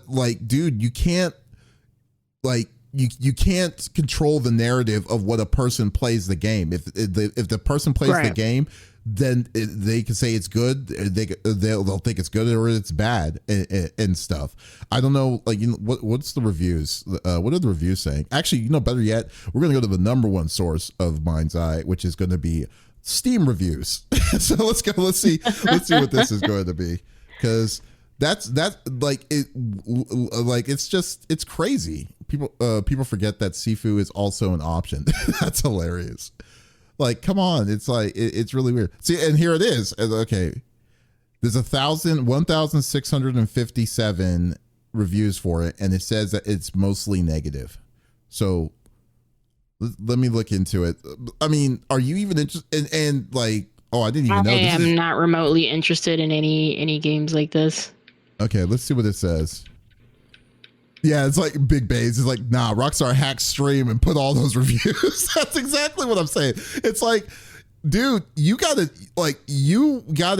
Speaker 1: like, dude, you can't, like, you can't control the narrative of what a person plays the game. If the person plays the game, then they can say it's good. They'll think it's good or it's bad and stuff. I don't know. Like, you know, what's the reviews? What are the reviews saying? Actually, you know, better yet, we're going to go to the number one source of Mind's Eye, which is going to be Steam reviews. So let's see what this is going to be, because that's like it. Like, it's crazy. People forget that Sifu is also an option. That's hilarious. Like, come on. It's like, it's really weird. See, and here it is. Okay. There's 1,657 reviews for it, and it says that it's mostly negative. So let me look into it. I mean, are you even interested? And like, oh, I didn't even know.
Speaker 2: I'm not remotely interested in any games like this.
Speaker 1: Okay, let's see what it says. Yeah, it's like Big Bays. It's like, nah, Rockstar hacked stream and put all those reviews. That's exactly what I'm saying. It's like, dude, you gotta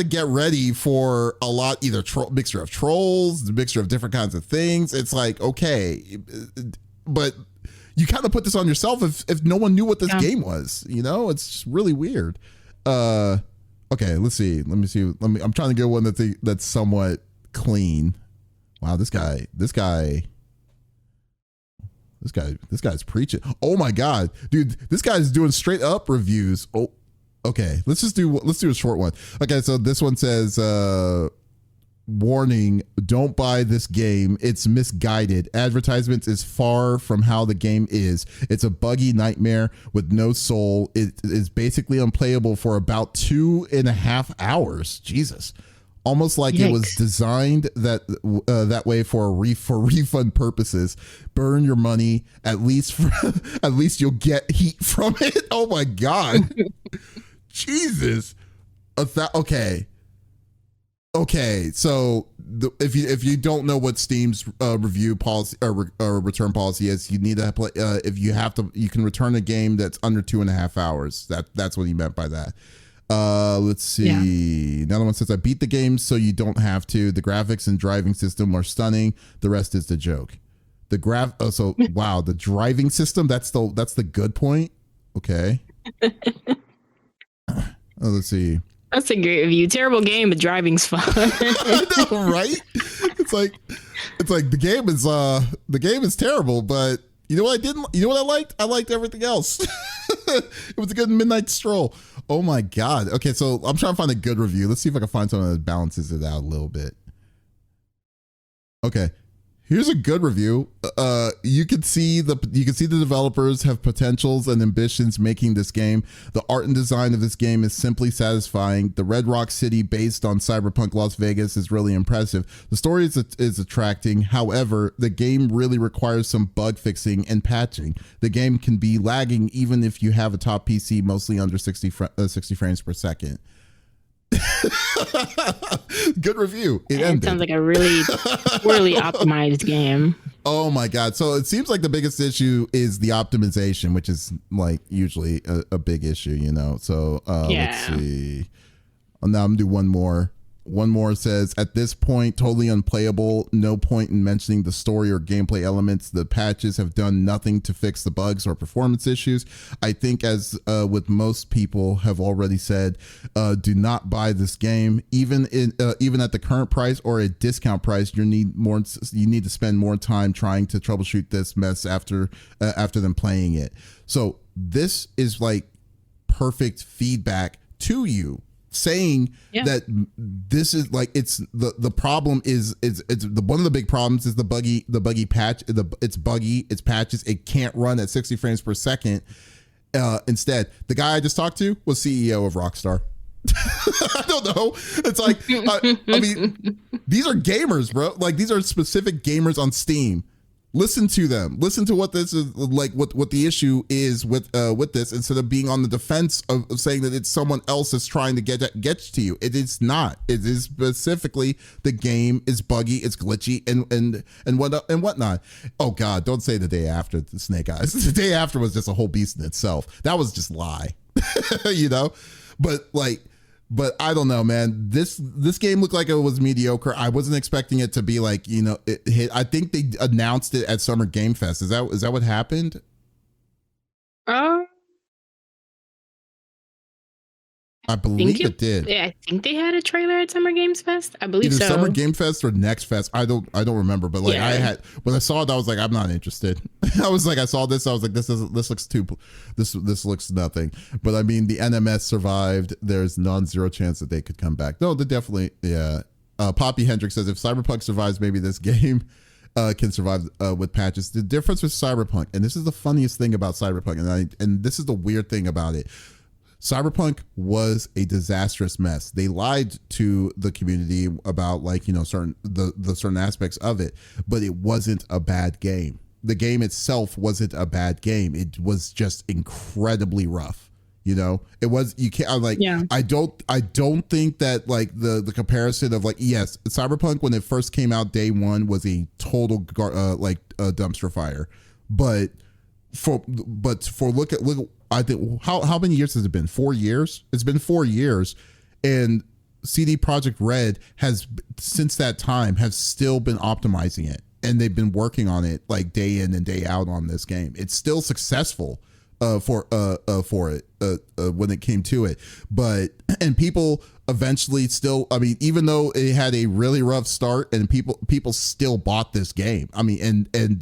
Speaker 1: get ready for a lot, either mixture of trolls, the mixture of different kinds of things. It's like, okay, but you kind of put this on yourself if no one knew what this game was, you know. It's just really weird. Okay, let's see. Let me see. I'm trying to get one that's somewhat clean. Wow, this guy's preaching. Oh my God, dude, this guy's doing straight up reviews. Oh, okay. Let's do a short one. Okay, so this one says, warning, don't buy this game. It's misguided. Advertisements is far from how the game is. It's a buggy nightmare with no soul. It is basically unplayable for about 2.5 hours. Jesus. Almost like Yikes. It was designed that way for refund purposes. Burn your money. At least you'll get heat from it. Oh my God, Jesus. Okay. So if you don't know what Steam's review policy or return policy is, you need to play. If you have to, you can return a game that's under 2.5 hours. That's what he meant by that. Let's see. Yeah. Another one says, I beat the game so you don't have to. The graphics and driving system are stunning. The rest is the joke. Wow, the driving system, that's the good point. Okay. Let's see.
Speaker 2: That's a great review. Terrible game, but driving's fun.
Speaker 1: I know, right? It's like the game is terrible, but you know what I didn't? You know what I liked? I liked everything else. It was a good midnight stroll. Oh my god. Okay, so I'm trying to find a good review. Let's see if I can find something that balances it out a little bit. Okay. Here's a good review. You can see the developers have potentials and ambitions making this game. The art and design of this game is simply satisfying. The Red Rock City based on Cyberpunk Las Vegas is really impressive. The story is attracting. However, the game really requires some bug fixing and patching. The game can be lagging even if you have a top PC, mostly under 60 frames per second. Good review. It
Speaker 2: sounds like a really poorly optimized game.
Speaker 1: Oh my god. So it seems like the biggest issue is the optimization, which is like usually a big issue, you know. So let's see. Now I'm gonna do one more. One more says, at this point, totally unplayable. No point in mentioning the story or gameplay elements. The patches have done nothing to fix the bugs or performance issues. I think, as with most people have already said, do not buy this game. Even at the current price or a discount price, you need to spend more time trying to troubleshoot this mess after them playing it. So this is like perfect feedback to you, saying that this is like, it's the problem is one of the big problems is the buggy patch. It's buggy, it's patches, it can't run at 60 frames per second. Instead, the guy I just talked to was CEO of Rockstar. I don't know. It's like, I mean, these are gamers, bro. Like, these are specific gamers on Steam. Listen to them. Listen to what this is like. What the issue is with this, instead of being on the defense of saying that it's someone else that's trying to get to you. It is not. It is specifically the game is buggy, it's glitchy, and whatnot. Oh God! Don't say the day after the Snake Eyes. The day after was just a whole beast in itself. That was just lie, you know. But I don't know, man. This game looked like it was mediocre. I wasn't expecting it to be like, you know, it hit. I think they announced it at Summer Game Fest. Is that what happened? I believe it did.
Speaker 2: Yeah, I think they had a trailer at Summer Games Fest. I believe
Speaker 1: either
Speaker 2: so.
Speaker 1: Summer Game Fest or Next Fest. I don't remember, but like when I saw it, I was like, I'm not interested. I was like, I saw this, I was like, this looks nothing. But I mean, the NMS survived. There's non-zero chance that they could come back. No, they definitely, yeah. Poppy Hendricks says, if Cyberpunk survives, maybe this game can survive with patches. The difference with Cyberpunk, and this is the funniest thing about Cyberpunk, and this is the weird thing about it. Cyberpunk was a disastrous mess. They lied to the community about, like, you know, certain aspects of it, but it wasn't a bad game. The game itself wasn't a bad game. It was just incredibly rough. You know, it was, you can't, I'm like, yeah. I don't think that like the comparison of like, yes, Cyberpunk when it first came out day one was a total dumpster fire, but look, I think how many years has it been? 4 years. It's been 4 years, and CD Projekt Red has since that time have still been optimizing it, and they've been working on it like day in and day out on this game. It's still successful for it when it came to it, and people eventually still, I mean, even though it had a really rough start, and people still bought this game. I mean, and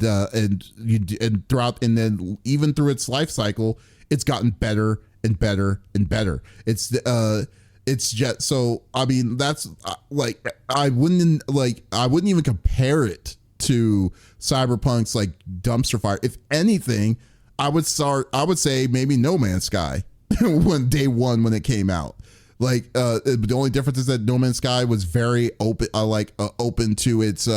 Speaker 1: throughout, and then even through its life cycle, it's gotten better and better and better. It's just, so I mean, that's like, I wouldn't even compare it to Cyberpunk's like dumpster fire. If anything, I would say maybe No Man's Sky when day one when it came out. Like the only difference is that No Man's Sky was very open, open to its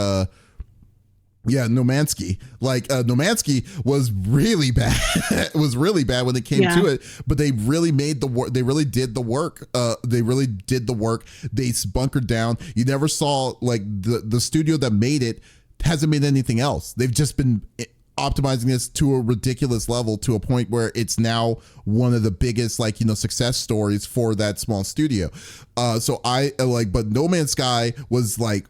Speaker 1: Yeah, Nomansky. Like Nomansky was really bad. It was really bad when it came to it, but they really made the work. They really did the work. They really did the work. They bunkered down. You never saw like the studio that made it hasn't made anything else. They've just been optimizing this to a ridiculous level, to a point where it's now one of the biggest, like, you know, success stories for that small studio. So I like, but No Man's Sky was like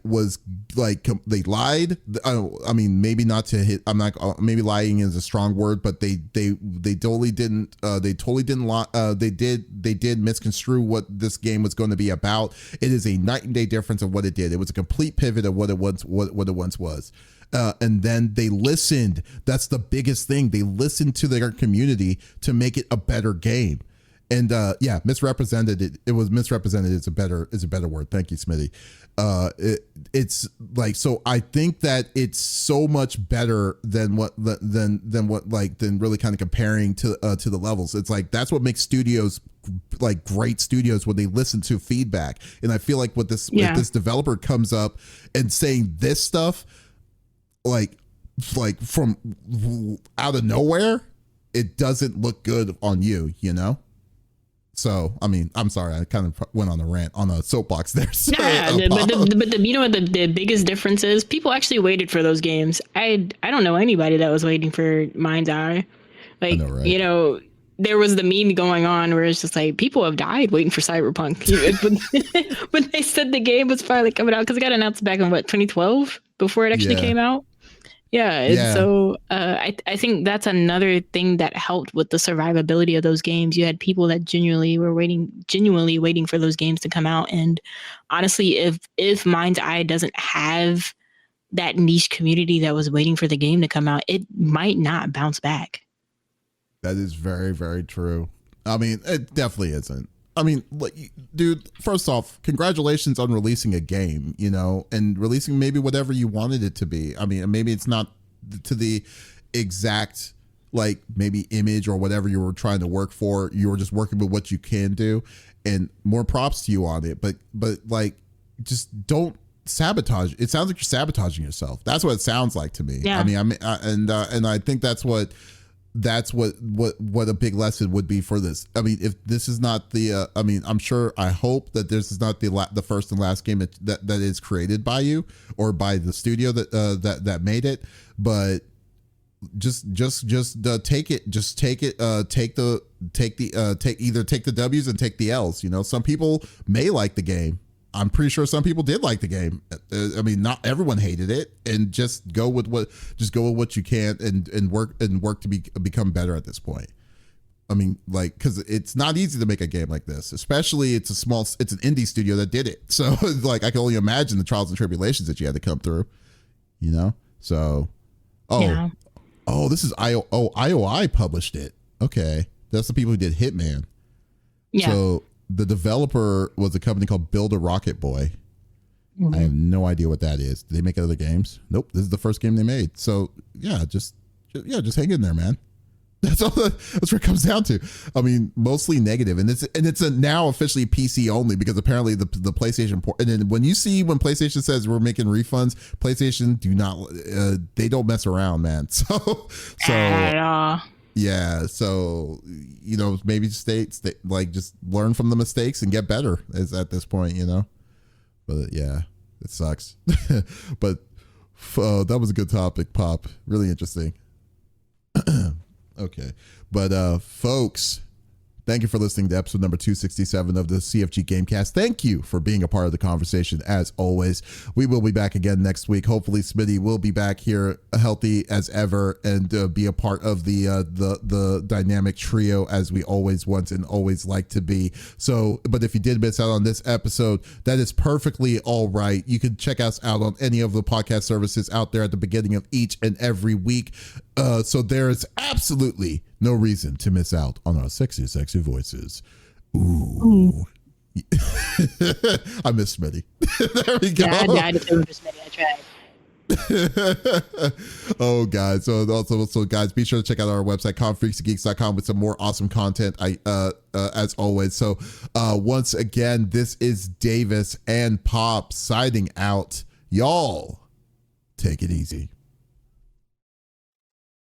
Speaker 1: they lied. I mean, maybe not to hit. I'm not. Maybe lying is a strong word, but they totally didn't. They totally didn't lie. They did misconstrue what this game was going to be about. It is a night and day difference of what it did. It was a complete pivot of what it once was. And then they listened. That's the biggest thing. They listened to their community to make it a better game. And misrepresented. It was misrepresented. It's a better word. Thank you, Smitty. It's like, so I think that it's so much better than really kind of comparing to the levels. It's like, that's what makes studios like great studios, when they listen to feedback. And I feel like with this developer comes up and saying this stuff, like from out of nowhere, it doesn't look good on you, you know? So, I mean, I'm sorry, I kind of went on a rant, on a soapbox there. So,
Speaker 2: but you know what the biggest difference is? People actually waited for those games. I don't know anybody that was waiting for Mind's Eye. Like, I know, right? You know, there was the meme going on where it's just like, people have died waiting for Cyberpunk. When they said the game was finally coming out, because it got announced back in 2012 before it actually came out. So I think that's another thing that helped with the survivability of those games. You had people that genuinely waiting for those games to come out. And honestly, if Mind's Eye doesn't have that niche community that was waiting for the game to come out, it might not bounce back.
Speaker 1: That is very, very true. I mean, it definitely isn't. I mean, like, dude, first off, congratulations on releasing a game, you know, and releasing maybe whatever you wanted it to be. I mean, maybe it's not to the exact, like, maybe image or whatever you were trying to work for. You were just working with what you can do, and more props to you on it. But like, just don't sabotage. It sounds like you're sabotaging yourself. That's what it sounds like to me. Yeah. I mean, and I think that's what a big lesson would be for this. I mean, if this is not the, I hope that this is not the first and last game that is created by you or by the studio that made it, but just take it. Just take it. Take the W's and take the L's. You know, some people may like the game. I'm pretty sure some people did like the game. I mean, not everyone hated it, and just go with what you can and work to become better at this point. I mean, like, because it's not easy to make a game like this, especially it's an indie studio that did it. So like, I can only imagine the trials and tribulations that you had to come through, you know? So, this is IOI published it. Okay. That's the people who did Hitman. Yeah. So the developer was a company called Build a Rocket Boy. Mm-hmm. I have no idea what that is. Did they make other games? Nope. This is the first game they made. So just hang in there, man. That's all. That's what it comes down to. I mean, mostly negative, and it's now officially PC only, because apparently the PlayStation port. And then when PlayStation says we're making refunds, PlayStation they don't mess around, man. So at all. Yeah, so, you know, maybe just just learn from the mistakes and get better at this point, you know. But yeah, it sucks. But that was a good topic, Pop. Really interesting. Okay, but folks, thank you for listening to episode number 267 of the CFG Game Cast. Thank you for being a part of the conversation, as always. We will be back again next week. Hopefully, Smitty will be back here healthy as ever and be a part of the dynamic trio as we always want and always like to be. So, but if you did miss out on this episode, that is perfectly all right. You can check us out on any of the podcast services out there at the beginning of each and every week. So there is absolutely no reason to miss out on our sexy voices. Ooh. I miss Smitty. There we go.
Speaker 2: Yeah, I did for Smitty. I tried.
Speaker 1: Oh, guys. So guys, be sure to check out our website, confreaksandgeeks.com, with some more awesome content. As always. So once again, this is Davis and Pop signing out. Y'all take it easy.